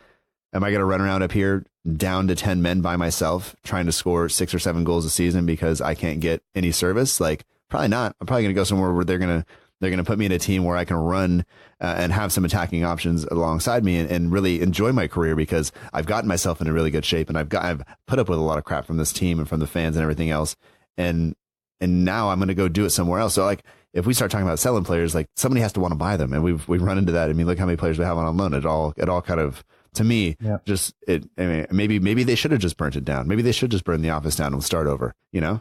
am I going to run around up here down to 10 men by myself trying to score 6 or 7 goals a season because I can't get any service? Like, probably not. I'm probably going to go somewhere where they're going to put me in a team where I can run and have some attacking options alongside me and really enjoy my career, because I've gotten myself in a really good shape and I've put up with a lot of crap from this team and from the fans and everything else. And now I'm going to go do it somewhere else. So like, if we start talking about selling players, like somebody has to want to buy them. And we've run into that. I mean, look how many players we have on loan. It all kind of, to me, maybe they should have just burnt it down. Maybe they should just burn the office down and start over, Yeah.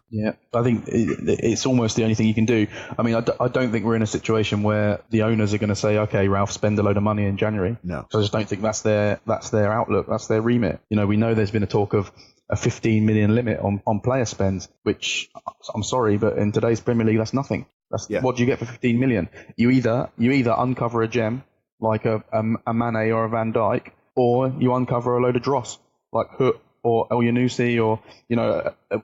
I think it's almost the only thing you can do. I mean, I don't think we're in a situation where the owners are going to say, okay, Ralph, spend a load of money in January. No. So I just don't think that's their outlook. That's their remit. We know there's been a talk of a 15 million limit on player spends, which I'm sorry, but in today's Premier League, that's nothing. What do you get for 15 million? You either uncover a gem like a Mane or a Van Dijk, or you uncover a load of dross like Hook or El Yunusi, or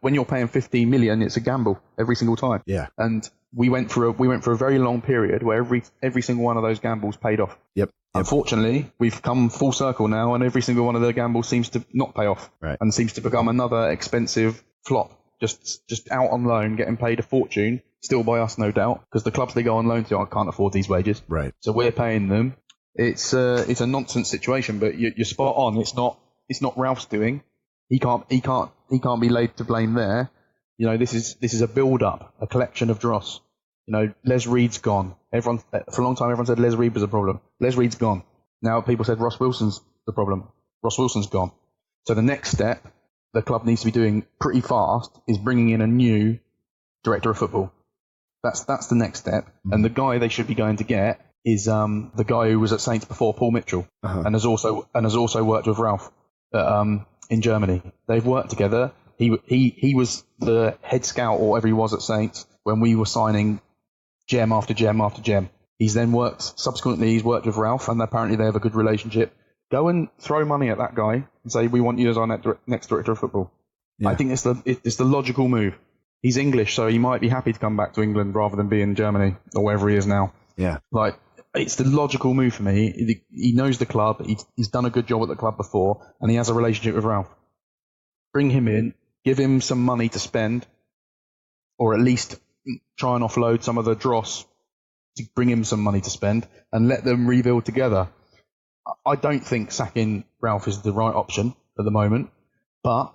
when you're paying 15 million, it's a gamble every single time. Yeah. And we went for a very long period where every single one of those gambles paid off. Yep. Unfortunately, we've come full circle now, and every single one of the gambles seems to not pay off, right, and seems to become another expensive flop. Just out on loan, getting paid a fortune, still by us, no doubt, because the clubs they go on loan to can't afford these wages. Right. So we're paying them. It's a nonsense situation, but you're spot on. It's not Ralph's doing. He can't be laid to blame there. This is a build up, a collection of dross. Les Reed's gone. For a long time, everyone said Les Reed was a problem. Les Reed's gone. Now people said Ross Wilson's the problem. Ross Wilson's gone. So the next step the club needs to be doing pretty fast is bringing in a new director of football. That's the next step. Mm-hmm. And the guy they should be going to get is the guy who was at Saints before, Paul Mitchell, and has also worked with Ralph in Germany. They've worked together. He was the head scout or whatever he was at Saints when we were signing gem after gem after gem. He's worked with Ralph, and apparently they have a good relationship. Go and throw money at that guy and say, we want you as our next director of football. Yeah. I think it's the logical move. He's English, so he might be happy to come back to England rather than be in Germany or wherever he is now. Yeah. It's the logical move for me. He knows the club. He's done a good job at the club before, and he has a relationship with Ralph. Bring him in, give him some money to spend, or at least try and offload some of the dross to bring him some money to spend, and let them rebuild together. I don't think sacking Ralph is the right option at the moment, but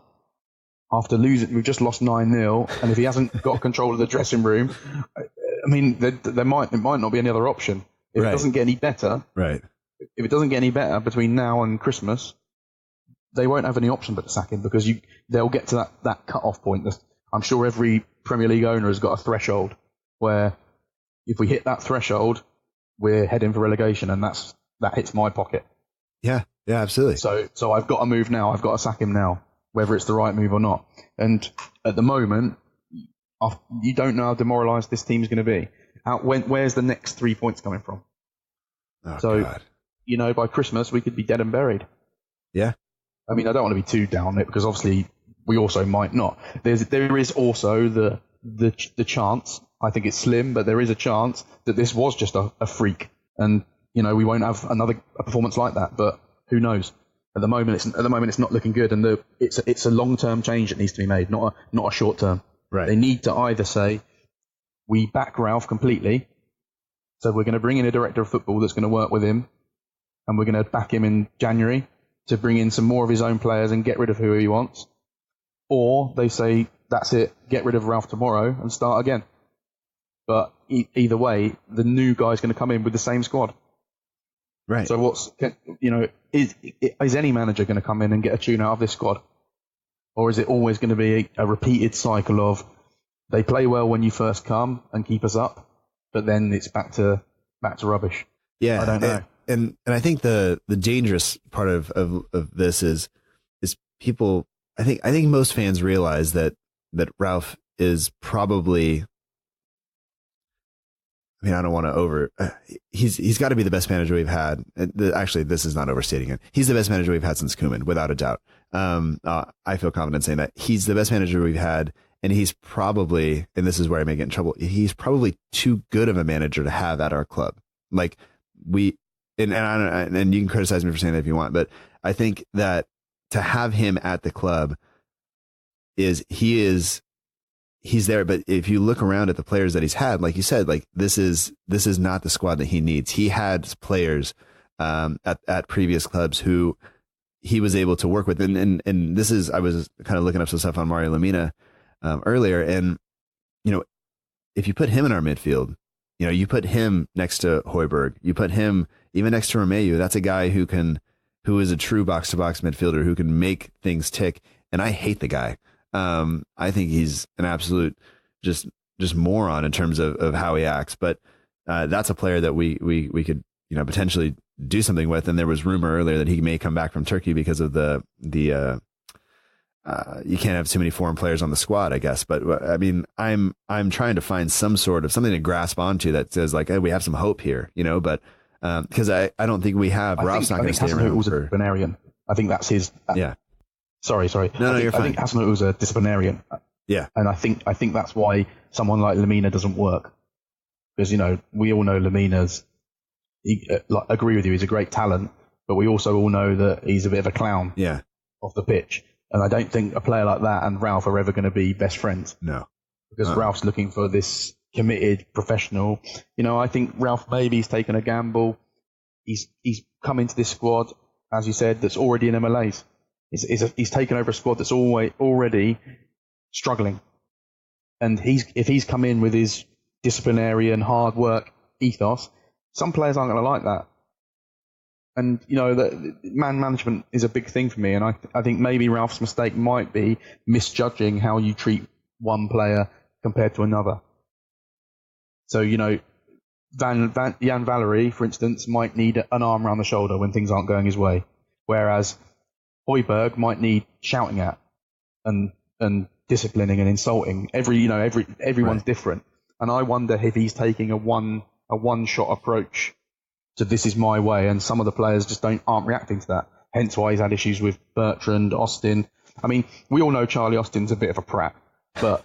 after losing, we've just lost 9-0, and if he hasn't got control of the dressing room, I mean, there might not be any other option. If it doesn't get any better, right? If it doesn't get any better between now and Christmas, they won't have any option but to sack him, because they'll get to that cut-off point. I'm sure every Premier League owner has got a threshold where if we hit that threshold, we're heading for relegation, and that hits my pocket. Yeah, absolutely. So I've got to move now. I've got to sack him now, whether it's the right move or not. And at the moment, you don't know how demoralised this team's going to be. Where's the next 3 points coming from? Oh, so, God. By Christmas, we could be dead and buried. Yeah. I mean, I don't want to be too down on it, because obviously we also might not. There is also the chance, I think it's slim, but there is a chance that this was just a freak, and we won't have a performance like that. But who knows? At the moment, it's not looking good, and it's a long-term change that needs to be made, not a short-term. Right. They need to either say, we back Ralph completely, so we're going to bring in a director of football that's going to work with him, and we're going to back him in January to bring in some more of his own players and get rid of who he wants, or they say, that's it, get rid of Ralph tomorrow and start again. But either way, the new guy's going to come in with the same squad. Right. So is any manager going to come in and get a tune out of this squad? Or is it always going to be a repeated cycle of they play well when you first come and keep us up, but then it's back to rubbish? Yeah. I don't know. And I think the dangerous part of this is people, I think most fans realize that Ralph is probably, I mean, I don't want to he's got to be the best manager we've had. Actually, this is not overstating it. He's the best manager we've had since Koeman, without a doubt. I feel confident saying that he's the best manager we've had, and he's probably, and this is where I may get in trouble, he's probably too good of a manager to have at our club. Like and you can criticize me for saying that if you want, but I think that to have him at the club he's there. But if you look around at the players that he's had, like you said, like this is not the squad that he needs. He had players at previous clubs who he was able to work with. And this is, I was kind of looking up some stuff on Mario Lemina earlier. And, if you put him in our midfield, you put him next to Højbjerg, you put him even next to Romeu, that's a guy who is a true box-to-box midfielder who can make things tick. And I hate the guy. I think he's an absolute just moron in terms of how he acts. But that's a player that we could potentially do something with. And there was rumor earlier that he may come back from Turkey because of the you can't have too many foreign players on the squad, I guess. But I mean, I'm trying to find some sort of something to grasp onto that says like, hey, we have some hope here, But because I don't think we have. Ralph's not going to stay around. Disciplinarian. I think that's his. Yeah. Sorry. No, you're fine. I think Hasenhüttl was a disciplinarian. Yeah. And I think that's why someone like Lemina doesn't work. Because, we all know Lemina's, agree with you, he's a great talent, but we also all know that he's a bit of a clown off the pitch. And I don't think a player like that and Ralph are ever going to be best friends. No. Because Ralph's looking for this committed professional. I think Ralph maybe he's taken a gamble. He's come into this squad, as you said, that's already in MLS. He's taken over a squad that's already struggling. And if he's come in with his disciplinarian, hard work ethos, some players aren't going to like that. And, that man management is a big thing for me. And I think maybe Ralph's mistake might be misjudging how you treat one player compared to another. So, Jan Valery, for instance, might need an arm around the shoulder when things aren't going his way. Whereas Højbjerg might need shouting at and disciplining and insulting. Everyone's different. And I wonder if he's taking a one-shot approach to this is my way, and some of the players just aren't reacting to that. Hence why he's had issues with Bertrand, Austin. I mean, we all know Charlie Austin's a bit of a prat, but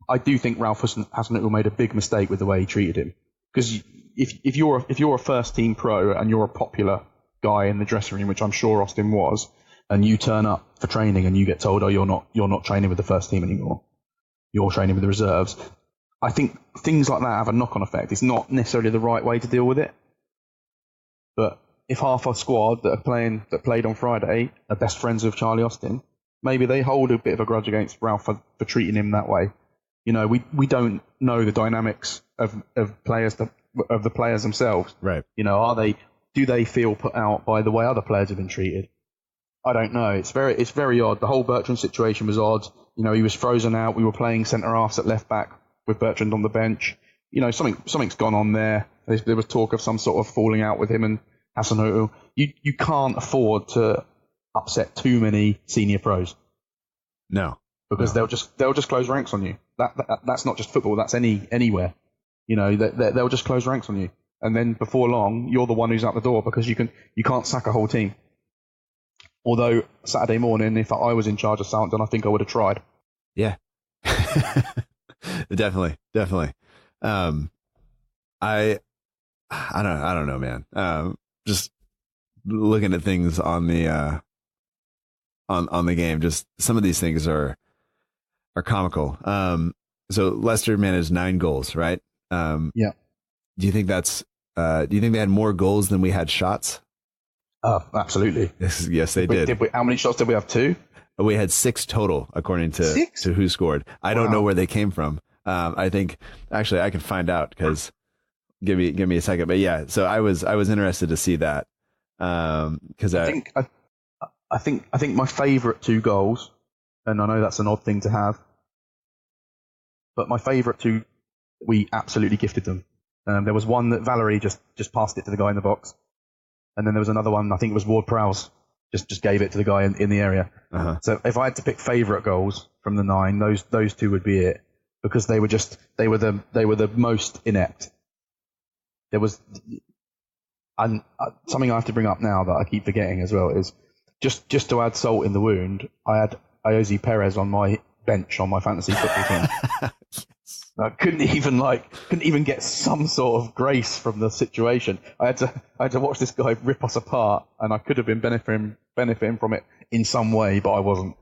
I do think Ralph Hasenhüttl made a big mistake with the way he treated him. Because if you're a first team pro and you're a popular guy in the dressing room, which I'm sure Austin was, and you turn up for training and you get told, oh, you're not training with the first team anymore, you're training with the reserves. I think things like that have a knock-on effect. It's not necessarily the right way to deal with it. But if half our squad that played on Friday are best friends with Charlie Austin, maybe they hold a bit of a grudge against Ralph for treating him that way. We don't know the dynamics of players of the players themselves. Right. Do they feel put out by the way other players have been treated? I don't know. It's very odd. The whole Bertrand situation was odd. He was frozen out. We were playing centre halves at left back with Bertrand on the bench. Something's gone on there. There was talk of some sort of falling out with him and Hasenhüttl. You can't afford to upset too many senior pros. No. Because they'll just close ranks on you. That's not just football. That's anywhere. They'll just close ranks on you, and then before long, you're the one who's out the door because you can't sack a whole team. Although Saturday morning, if I was in charge of Southampton, I think I would have tried. Yeah, definitely. I don't know, man. Just looking at things on the on the game, just some of these things are comical. So Leicester managed 9 goals, right? Yeah. Do you think that's? Do you think they had more goals than we had shots? Absolutely. Yes, they did. How many shots did we have? 2? We had 6 total, according to who scored. I don't know where they came from. I think actually I can find out because give me a second. But yeah, so I was interested to see that because I think my favourite 2 goals, and I know that's an odd thing to have, but my favourite 2, we absolutely gifted them. There was one that Valerie just passed it to the guy in the box. And then there was another one, I think it was Ward Prowse, just gave it to the guy in the area. Uh-huh. So if I had to pick favourite goals from the 9, those 2 would be it, because they were the most inept. There was, and something I have to bring up now that I keep forgetting as well is just to add salt in the wound. I had Iosi Perez on my bench on my fantasy football team. I couldn't even get some sort of grace from the situation. I had to watch this guy rip us apart, and I could have been benefiting from it in some way, but I wasn't.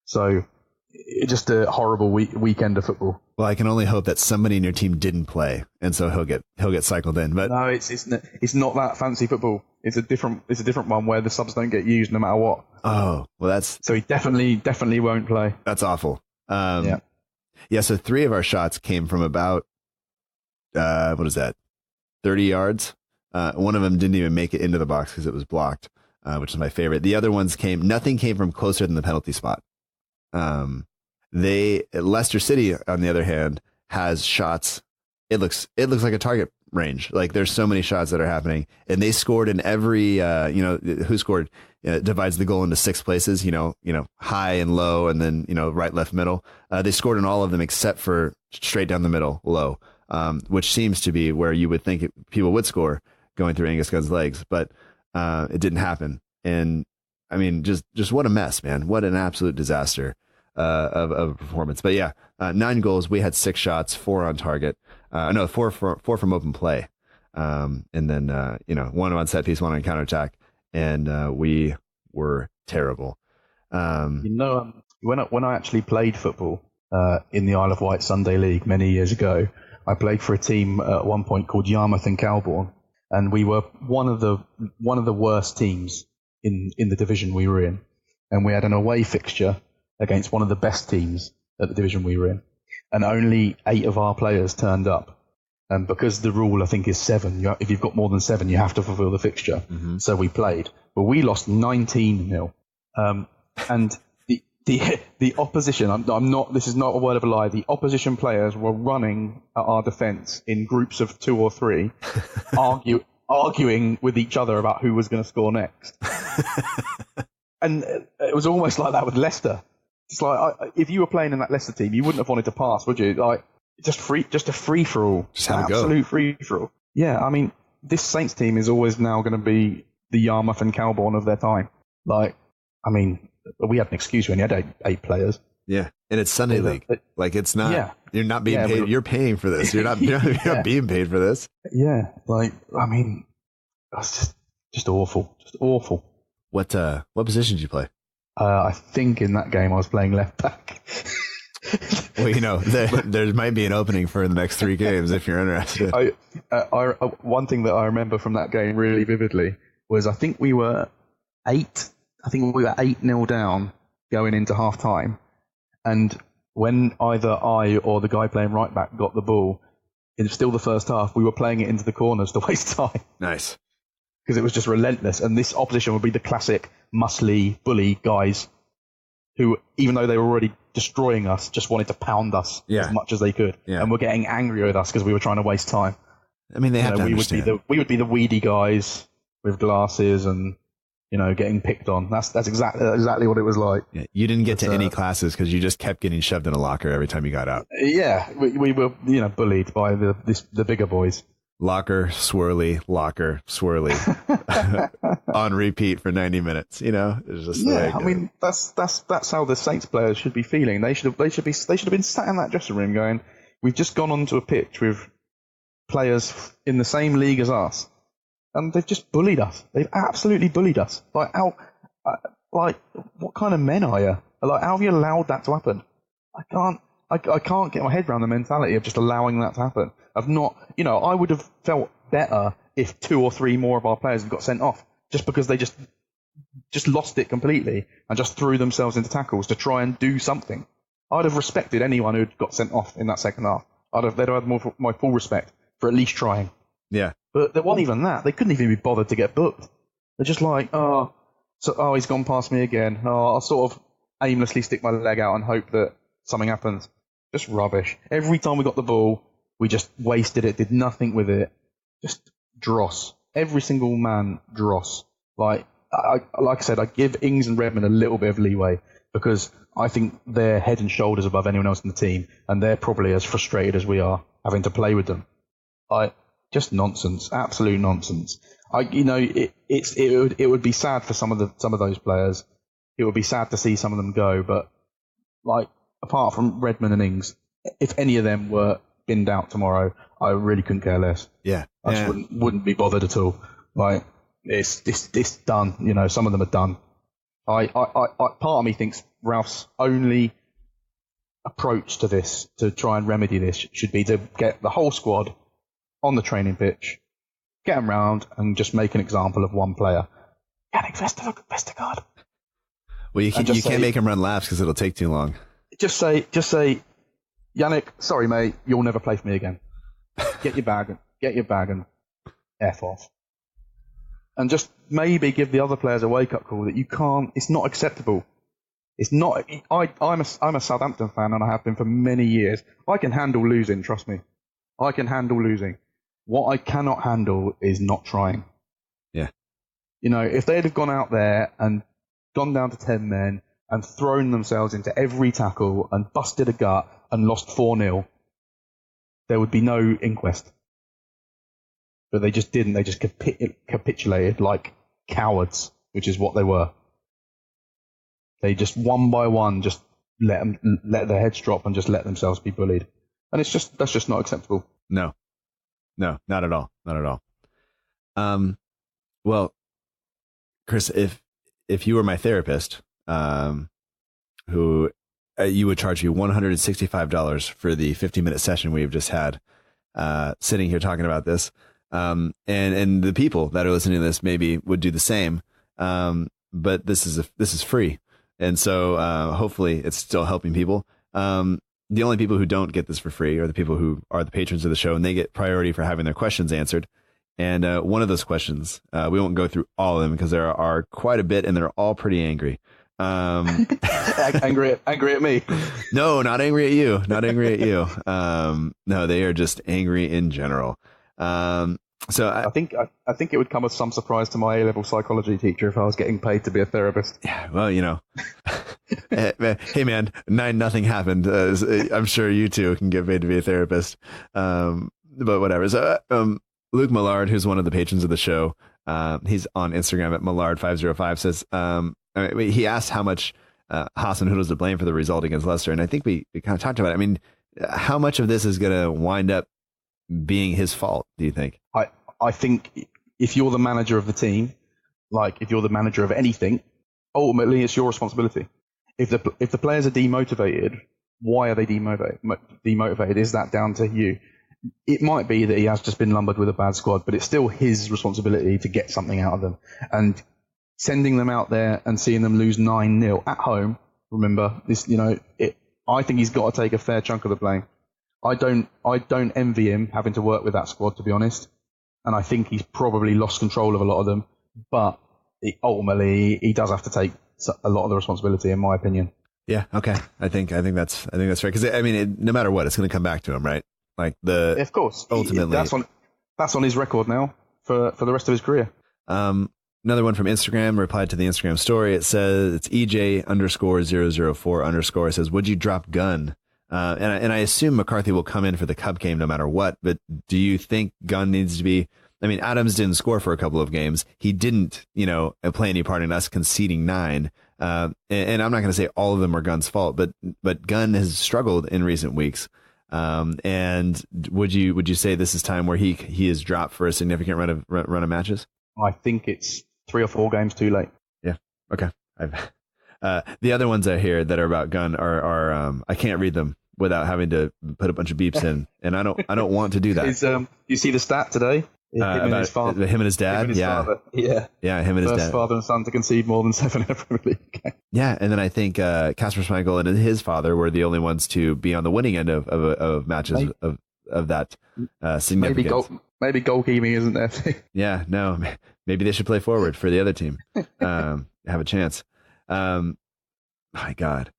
So it's just a horrible weekend of football. Well, I can only hope that somebody in your team didn't play, and so he'll get cycled in. But no, it's not that fancy football. It's a different one where the subs don't get used no matter what. Oh, well, so he definitely won't play. That's awful. Yeah. Yeah, so 3 of our shots came from about, 30 yards. One of them didn't even make it into the box because it was blocked, which is my favorite. The other ones nothing came from closer than the penalty spot. Leicester City, on the other hand, has shots. It looks like a target range. Like there's so many shots that are happening, and they scored in every, who scored divides the goal into 6 places, high and low, and then, right, left, middle. They scored in all of them except for straight down the middle, low, which seems to be where you would think people would score going through Angus Gunn's legs, but it didn't happen. And I mean, just what a mess, man. What an absolute disaster of a performance. But yeah, 9 goals. We had 6 shots, 4 on target. 4 from open play. And then, 1 on set piece, 1 on counterattack. And we were terrible. When I actually played football in the Isle of Wight Sunday League many years ago, I played for a team at one point called Yarmouth and Calbourne, and we were one of the worst teams in the division we were in. And we had an away fixture against one of the best teams at the division we were in, and only 8 of our players turned up. And because the rule, I think, is 7, if you've got more than 7, you have to fulfil the fixture. Mm-hmm. So we played, but we lost 19-0. And the opposition, I'm not. This is not a word of a lie. The opposition players were running at our defence in groups of 2 or 3, arguing with each other about who was going to score next. And it was almost like that with Leicester. It's like if you were playing in that Leicester team, you wouldn't have wanted to pass, would you? Like just a free for all, just have absolute free for all. Yeah, I mean, this Saints team is always now going to be the Yarmouth and Calbourne of their time. Like, I mean, we had an excuse when you had 8 players. Yeah, and it's Sunday League. Like it's not. Yeah. You're not being paid. You're paying for this. You're not. You're not being paid for this. Yeah, like I mean, that's just awful. Just awful. What position did you play? I think in that game I was playing left back. Well, there might be an opening for the next 3 games if you're interested. One thing that I remember from that game really vividly was I think we were 8-0 down going into half time, and when either I or the guy playing right back got the ball, it was still the first half. We were playing it into the corners to waste time. Nice. Because it was just relentless, and this opposition would be the classic muscly bully guys who, even though they were already destroying us, just wanted to pound us as much as they could, and were getting angry with us because we were trying to waste time. I mean, they have to understand. We would be the weedy guys with glasses and getting picked on. That's exactly what it was like. Yeah, you didn't get to any classes because you just kept getting shoved in a locker every time you got out. Yeah, we were bullied by the bigger boys. Locker, swirly, on repeat for 90 minutes. It's just the way it goes. I mean, that's how the Saints players should be feeling. They should have been sat in that dressing room going, "We've just gone onto a pitch with players in the same league as us, and they've just bullied us. They've absolutely bullied us. Like what kind of men are you? Like, how have you allowed that to happen? I can't get my head around the mentality of just allowing that to happen. Of not, I would have felt better if 2 or 3 more of our players had got sent off. just because they just lost it completely and just threw themselves into tackles to try and do something. I'd have respected anyone who'd got sent off in that second half. They'd have had my full respect for at least trying. Yeah. But there wasn't even that. They couldn't even be bothered to get booked. They're just like, he's gone past me again. I'll sort of aimlessly stick my leg out and hope that something happens. Just rubbish. Every time we got the ball, we just wasted it, did nothing with it. Just dross. Every single man dross. Like I said, I give Ings and Redmond a little bit of leeway because I think they're head and shoulders above anyone else in the team, and they're probably as frustrated as we are having to play with them. Just nonsense, absolute nonsense. It would be sad for some of those players. It would be sad to see some of them go, but like apart from Redmond and Ings, if any of them were binned out tomorrow, I really couldn't care less. Yeah, I just wouldn't be bothered at all. Like it's done. You know, some of them are done. I part of me thinks Ralph's only approach to this, to try and remedy this, should be to get the whole squad on the training pitch, get them round, and just make an example of one player. Yannick Vestergaard. Well, you can't make him run laps because it'll take too long. Just say, Yannick, sorry mate, you'll never play for me again. Get your bag and F off. And just maybe give the other players a wake-up call that you can't. It's not acceptable. It's not. I'm a Southampton fan, and I have been for many years. I can handle losing. Trust me, I can handle losing. What I cannot handle is not trying. Yeah. You know, if they'd have gone out there and gone down to 10 men and thrown themselves into every tackle and busted a gut and lost 4-0, there would be no inquest. But they just didn't. They just capitulated like cowards, which is what they were. They just one by one just let their heads drop and just let themselves be bullied. And that's just not acceptable. No, not at all. Not at all. Well, Chris, if you were my therapist, who you would charge you $165 for the 50-minute session we've just had, sitting here talking about this, and the people that are listening to this maybe would do the same. But this is free, and so hopefully it's still helping people. The only people who don't get this for free are the people who are the patrons of the show, and they get priority for having their questions answered. And one of those questions, we won't go through all of them because there are quite a bit, and they're all pretty angry. Angry at me? No, not angry at you. Not angry at you. No, they are just angry in general. So I think it would come as some surprise to my A-level psychology teacher if I was getting paid to be a therapist. Yeah, well, you know, hey man, 9-0 happened. I'm sure you two can get paid to be a therapist. But whatever. So Luke Millard, who's one of the patrons of the show, he's on Instagram at Millard505, says he asked how much Hassan Hoodle's to blame for the result against Leicester, and I think we kind of talked about it. I mean, how much of this is going to wind up being his fault, do you think? I think if you're the manager of the team, like if you're the manager of anything, ultimately it's your responsibility. If the players are demotivated, why are they demotivated? Is that down to you? It might be that he has just been lumbered with a bad squad, but it's still his responsibility to get something out of them. And sending them out there and seeing them lose 9-0 at home, remember this, I think he's got to take a fair chunk of the blame. I don't envy him having to work with that squad, to be honest. And I think he's probably lost control of a lot of them. But ultimately, he does have to take a lot of the responsibility, in my opinion. Yeah. Okay. I think that's fair. Because I mean, no matter what, it's going to come back to him, right? Like of course, ultimately, that's on his record now for the rest of his career. Another one from Instagram replied to the Instagram story. It says it's EJ_004_. It says, would you drop Gunn? And I assume McCarthy will come in for the Cup game no matter what, but do you think Gunn needs to be, I mean, Adams didn't score for a couple of games. He didn't, play any part in us conceding 9. And I'm not going to say all of them are Gunn's fault, but Gunn has struggled in recent weeks. And would you say this is time where he is dropped for a significant run of matches? I think it's 3 or 4 games too late. Yeah. Okay. The other ones I hear that are about Gunn are I can't read them without having to put a bunch of beeps in, and I don't want to do that. You see the stat today? Him and his father. Him and his dad. Him and his father. Yeah, him and his dad. First father and son to concede more than 7 in a Premier League game. Yeah, and then I think Kasper Schmeichel and his father were the only ones to be on the winning end of matches of that significance. Maybe goalkeeping isn't their thing. Yeah, no, maybe they should play forward for the other team. Have a chance. My God.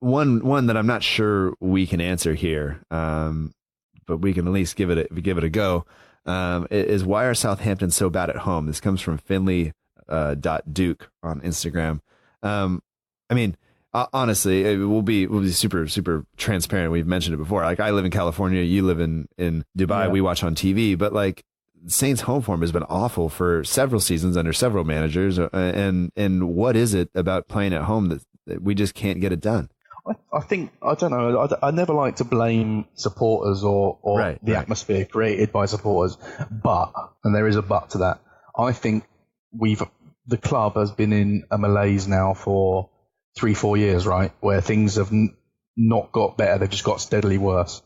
One that I'm not sure we can answer here, but we can at least give it a go. Is why are Southampton so bad at home? This comes from Finley.Duke on Instagram. I mean, honestly, we'll be super, super transparent. We've mentioned it before. Like, I live in California, you live in Dubai. Yeah. We watch on TV, but like, Saints home form has been awful for several seasons under several managers. And what is it about playing at home that we just can't get it done? I think, I don't know, I never like to blame supporters or the atmosphere created by supporters, but, and there is a but to that, I think the club has been in a malaise now for 3-4 years, right, where things have not got better, they've just got steadily worse.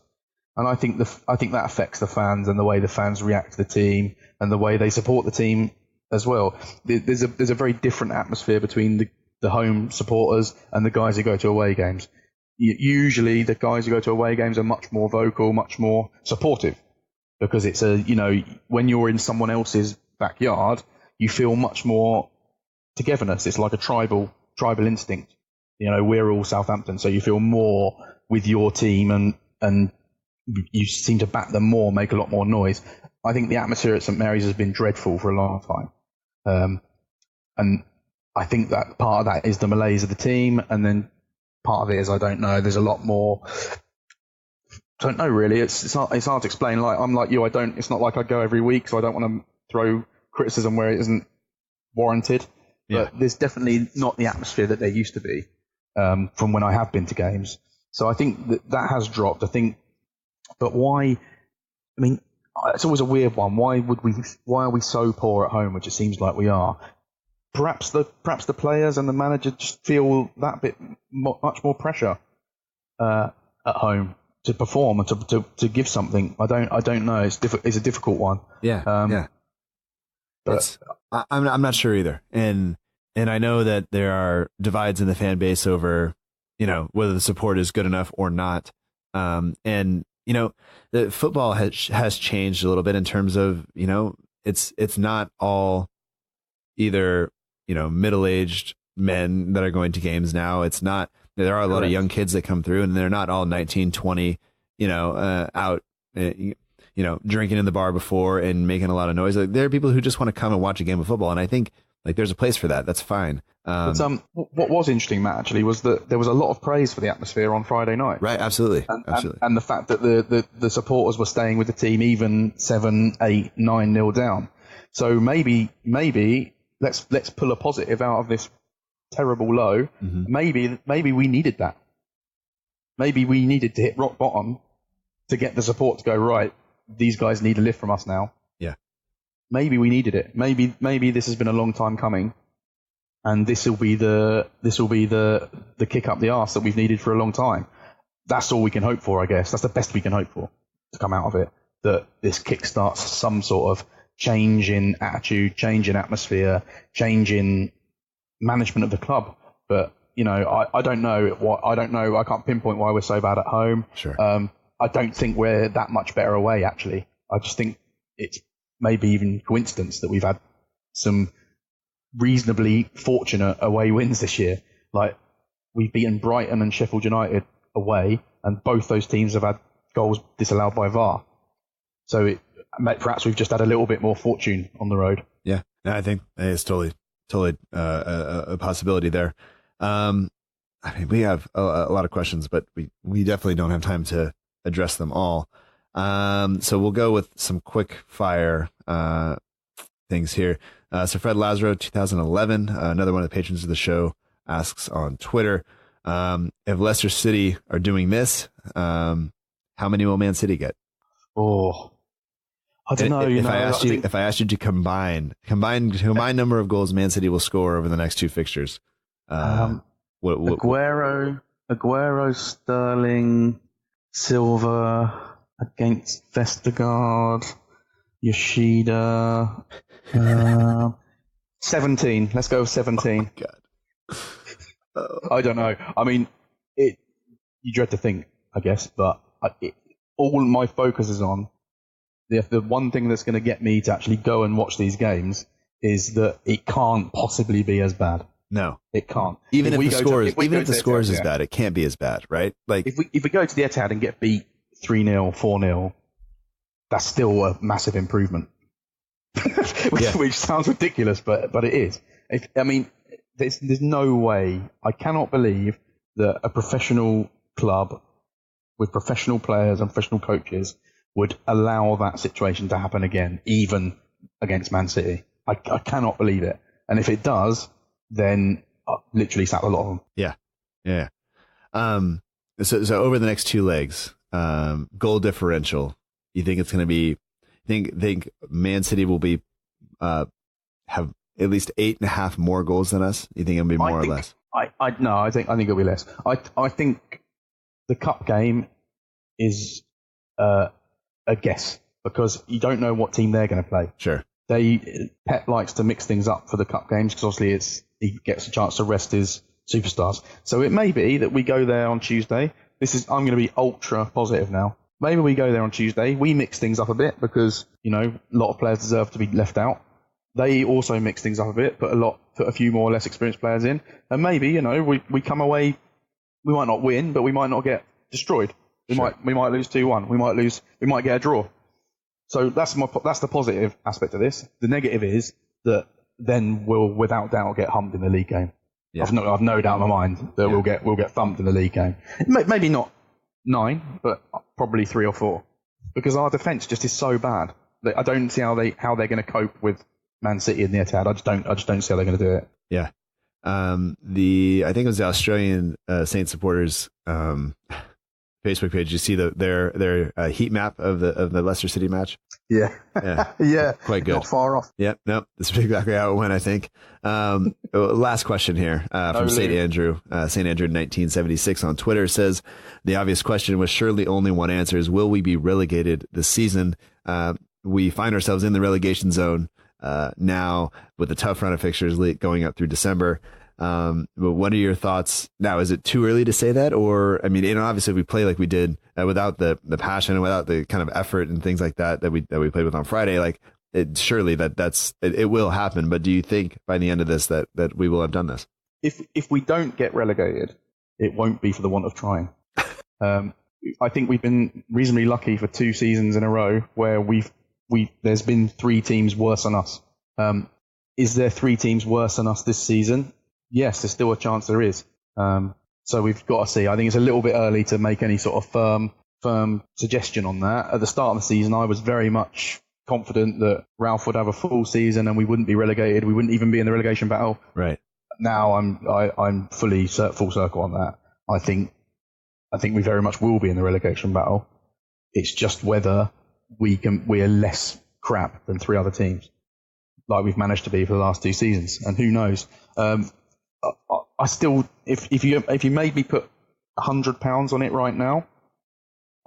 And I think that affects the fans and the way the fans react to the team and the way they support the team as well. There's a very different atmosphere between the home supporters and the guys who go to away games. Usually the guys who go to away games are much more vocal, much more supportive, because it's when you're in someone else's backyard, you feel much more togetherness. It's like a tribal instinct. We're all Southampton, so you feel more with your team and you seem to back them more, make a lot more noise. I think the atmosphere at St Mary's has been dreadful for a long time. And I think that part of that is the malaise of the team, and then part of it is, I don't know, there's a lot more. Don't know really. It's hard to explain. Like, I'm like you. It's not like I go every week, so I don't want to throw criticism where it isn't warranted. Yeah. But there's definitely not the atmosphere that there used to be from when I have been to games. So I think that has dropped. I think, but why? I mean, it's always a weird one. Why are we so poor at home, which it seems like we are? Perhaps the players and the manager just feel that bit much more pressure at home to perform and to give something. I don't know. It's a difficult one. Yeah. But I'm not sure either. And I know that there are divides in the fan base over whether the support is good enough or not. And the football has changed a little bit in terms of it's not all either middle-aged men that are going to games now. It's not. There are a lot of young kids that come through, and they're not all 19, 20, out, drinking in the bar before and making a lot of noise. Like, there are people who just want to come and watch a game of football, and I think there's a place for that. That's fine. What was interesting, Matt, actually, was that there was a lot of praise for the atmosphere on Friday night. Right, absolutely. And the fact that the supporters were staying with the team even 7, 8, 9-0 down. So maybe let's pull a positive out of this terrible low. Mm-hmm. Maybe we needed that. Maybe we needed to hit rock bottom to get the support to go, right, these guys need a lift from us now. Yeah. Maybe we needed it. Maybe this has been a long time coming, and this will be the kick up the arse that we've needed for a long time. That's all we can hope for, I guess. That's the best we can hope for to come out of it. That this kickstarts some sort of change in attitude, change in atmosphere, change in management of the club. But I don't know. I can't pinpoint why we're so bad at home. Sure. I don't think we're that much better away, actually. I just think it's maybe even coincidence that we've had some reasonably fortunate away wins this year. Like, we've beaten Brighton and Sheffield United away, and both those teams have had goals disallowed by VAR. So perhaps we've just had a little bit more fortune on the road. Yeah, I think it's totally a possibility there. I mean, we have a lot of questions, but we definitely don't have time to address them all. So we'll go with some quick fire things here. So Fred Lazaro, 2011, another one of the patrons of the show, asks on Twitter, if Leicester City are doing this, how many will Man City get? Oh, I don't know. If I asked you to combine number of goals Man City will score over the next two fixtures, Aguero, Sterling, Silva against Vestergaard. Yoshida. 17. Let's go with 17. Oh, God. I don't know. I mean, you dread to think, I guess, but all my focus is on the one thing that's going to get me to actually go and watch these games is that it can't possibly be as bad. No, it can't. Even if the scores is bad, it can't be as bad, right? Like if we go to the Etihad and get beat 3-0, 4-0, that's still a massive improvement. which sounds ridiculous, but it is. There's no way. I cannot believe that a professional club with professional players and professional coaches would allow that situation to happen again, even against Man City. I cannot believe it. And if it does, then I'll literally sack a lot of them. Yeah. So over the next two legs, goal differential, you think it's going to be? Think Man City will be have at least 8.5 more goals than us? You think it'll be more or less? No, I think it'll be less. I think the cup game is a guess because you don't know what team they're going to play. Sure. Pep likes to mix things up for the cup games because obviously he gets a chance to rest his superstars. So it may be that we go there on Tuesday. I'm going to be ultra positive now. Maybe we go there on Tuesday. We mix things up a bit because, a lot of players deserve to be left out. They also mix things up a bit, put a few more less experienced players in. And maybe, we come away, we might not win, but we might not get destroyed. We might lose 2-1. We might get a draw. So that's the positive aspect of this. The negative is that then we'll without doubt get humped in the league game. Yeah. I've no doubt in my mind that we'll get thumped in the league game. Maybe not 9, but probably 3 or 4, because our defence just is so bad that I don't see how they're going to cope with Man City in the Etihad. I just don't see how they're going to do it. Yeah. I think it was the Australian Saints supporters Facebook page. You see their heat map of the Leicester City match. Yeah. Yeah. Quite good. Not far off. Yep. Nope. This is exactly how it went, I think. Last question here from St. Andrew. St. Andrew 1976 on Twitter says, the obvious question with surely only one answer is, will we be relegated this season? We find ourselves in the relegation zone now with a tough run of fixtures going up through December. But what are your thoughts now? Is it too early to say that? Or, obviously we play like we did without the passion and without the kind of effort and things like that we played with on Friday, like surely it will happen. But do you think by the end of this that we will have done this? If we don't get relegated, it won't be for the want of trying. I think we've been reasonably lucky for 2 seasons in a row where there's been 3 teams worse than us. Is there 3 teams worse than us this season? Yes, there's still a chance there is. So we've got to see. I think it's a little bit early to make any sort of firm suggestion on that. At the start of the season, I was very much confident that Ralph would have a full season and we wouldn't be relegated. We wouldn't even be in the relegation battle. Right. Now I'm fully full circle on that. I think we very much will be in the relegation battle. It's just whether we're less crap than 3 other teams, like we've managed to be for the last 2 seasons. And who knows? I still, if you made me put £100 on it right now,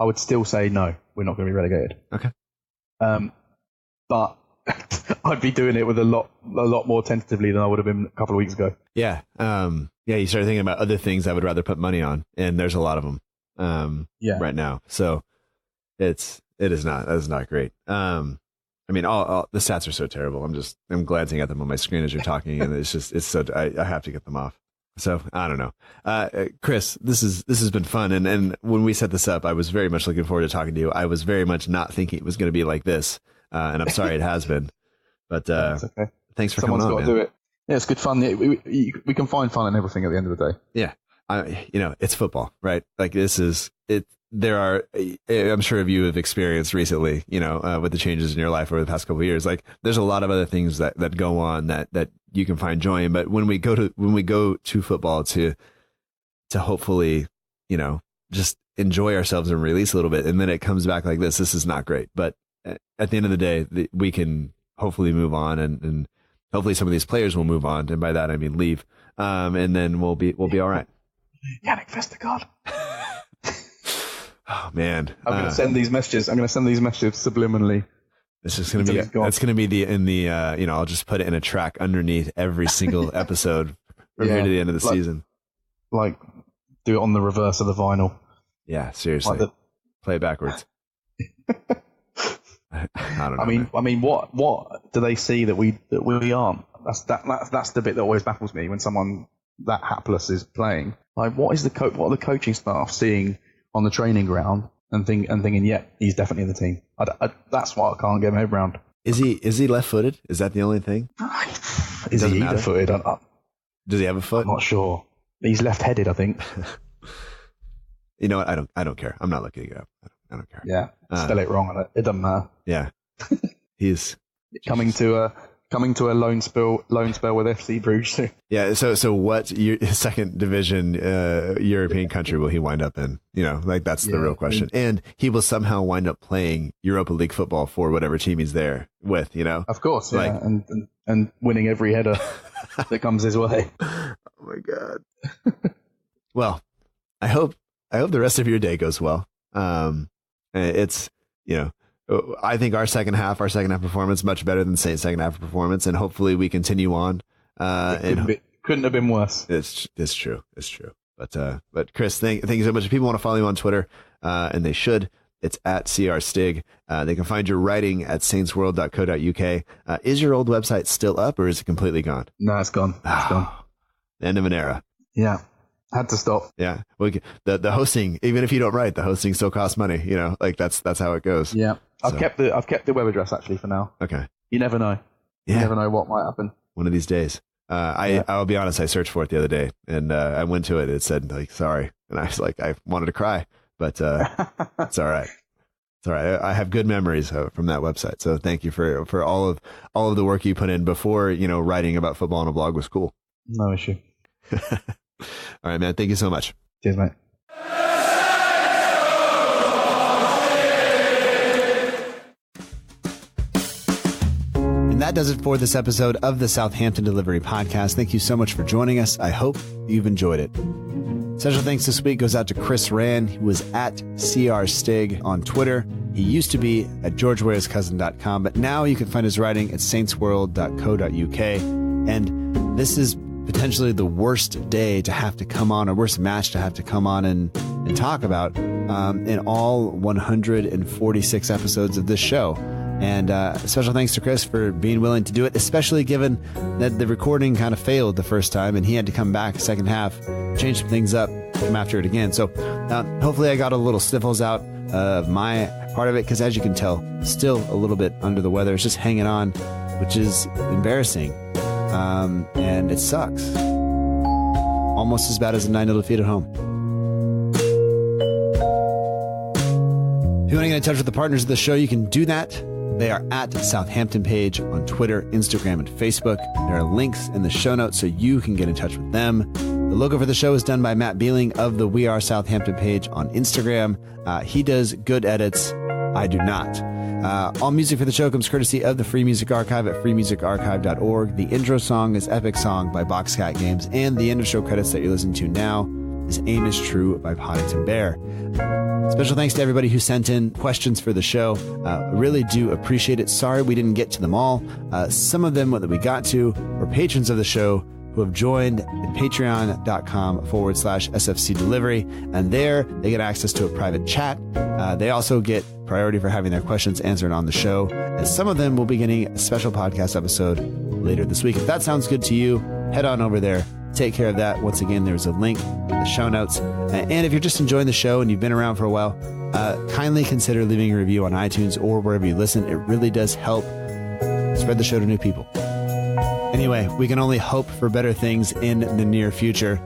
I would still say no, we're not going to be relegated. Okay. But I'd be doing it with a lot more tentatively than I would have been a couple of weeks ago. Yeah. You start thinking about other things I would rather put money on, and there's a lot of them right now. So that is not great. All the stats are so terrible. I'm glancing at them on my screen as you're talking, and I have to get them off. So I don't know. Chris, this has been fun. And when we set this up, I was very much looking forward to talking to you. I was very much not thinking it was going to be like this. And I'm sorry it has been, but that's okay. Thanks for Someone's coming on. Someone's got to do it. Yeah, it's good fun. We can find fun in everything at the end of the day. Yeah. It's football, right? Like this is it. I'm sure you have experienced recently, with the changes in your life over the past couple of years, like there's a lot of other things that go on that you can find joy in. But when we go to football to hopefully, just enjoy ourselves and release a little bit, and then it comes back like this is not great. But at the end of the day, we can hopefully move on, and hopefully some of these players will move on. And by that, I mean leave. And then we'll be all right. Yannick Vestergaard. Oh man, I'm going to send these messages. I'm going to send these messages subliminally It's just going to be, it's going to be I'll just put it in a track underneath every single episode from here to the end of the season. Like, do it on the reverse of the vinyl. Yeah, seriously. Play it backwards. I don't know. I mean, what do they see that we aren't? That's the bit that always baffles me when someone that hapless is playing. Like, what are the coaching staff seeing on the training ground and thinking, yeah, he's definitely in the team. That's what I can't get my head around. Is he left-footed? Is that the only thing? Is he either-footed? Does he have a foot? I'm not sure. He's left-headed, I think. You know what? I don't care. I'm not looking it up. I don't care. Yeah, spell it wrong. It doesn't matter. Yeah, he's coming to a loan spell with FC Bruges too. Yeah. So what second division European country will he wind up in? That's the real question. And he will somehow wind up playing Europa League football for whatever team he's there with. Of course. Yeah. And winning every header that comes his way. Oh my God. Well, I hope the rest of your day goes well. It's, I think our second half performance much better than Saints' second half performance, and hopefully we continue on. Couldn't have been worse. It's true. But Chris, thank you so much. If people want to follow you on Twitter, and they should, it's at CRStig. They can find your writing at saintsworld.co.uk. Is your old website still up, or is it completely gone? No, it's gone. It's gone. The end of an era. Yeah. Had to stop. Yeah. Well, the hosting, even if you don't write, the hosting still costs money. That's how it goes. Yeah. I've kept the web address actually for now. Okay. You never know. Yeah. You never know what might happen. One of these days. I'll be honest. I searched for it the other day, and I went to it. It said sorry, and I was like, I wanted to cry, but it's all right. It's all right. I have good memories from that website. So thank you for all of the work you put in before writing about football on a blog was cool. No issue. All right, man. Thank you so much. Cheers, mate. And that does it for this episode of the Southampton Delivery Podcast. Thank you so much for joining us. I hope you've enjoyed it. Special thanks this week goes out to Chris Rann. He was at CRStig on Twitter. He used to be at georgewhereiscousin.com, but now you can find his writing at saintsworld.co.uk. And this is potentially the worst day to have to come on, or worst match to have to come on and talk about in all 146 episodes of this show. And special thanks to Chris for being willing to do it, especially given that the recording kind of failed the first time and he had to come back second half, change some things up, come after it again. So hopefully I got a little sniffles out of my part of it, because as you can tell, still a little bit under the weather. It's just hanging on, which is embarrassing. And it sucks. Almost as bad as a 9-0 defeat at home. If you want to get in touch with the partners of the show, you can do that. They are at Southampton Page on Twitter, Instagram, and Facebook. There are links in the show notes so you can get in touch with them. The logo for the show is done by Matt Beeling of the We Are Southampton page on Instagram. He does good edits. I do not. All music for the show comes courtesy of the Free Music Archive at freemusicarchive.org. The intro song is Epic Song by Boxcat Games, and the end of show credits that you're listening to now is Aim is True by Poddington Bear. Special thanks to everybody who sent in questions for the show. Really do appreciate it. Sorry we didn't get to them all. Some of them that we got to were patrons of the show who have joined at patreon.com/SFC Delivery. And there they get access to a private chat. They also get priority for having their questions answered on the show. And some of them will be getting a special podcast episode later this week. If that sounds good to you, head on over there. Take care of that. Once again, there's a link in the show notes. And if you're just enjoying the show and you've been around for a while, kindly consider leaving a review on iTunes or wherever you listen. It really does help spread the show to new people. Anyway, we can only hope for better things in the near future.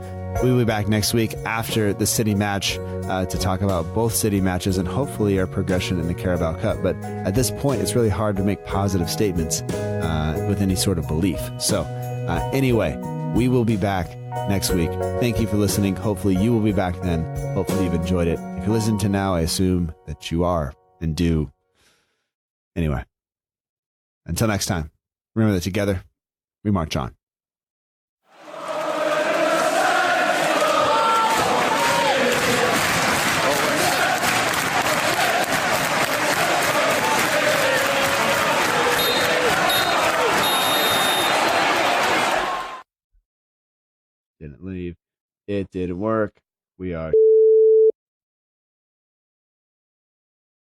We will be back next week after the City match to talk about both City matches and hopefully our progression in the Carabao Cup. But at this point, it's really hard to make positive statements with any sort of belief. So anyway, we will be back next week. Thank you for listening. Hopefully you will be back then. Hopefully you've enjoyed it. If you listen to now, I assume that you are and do. Anyway, until next time, remember that together we march on. leave. It didn't work. We are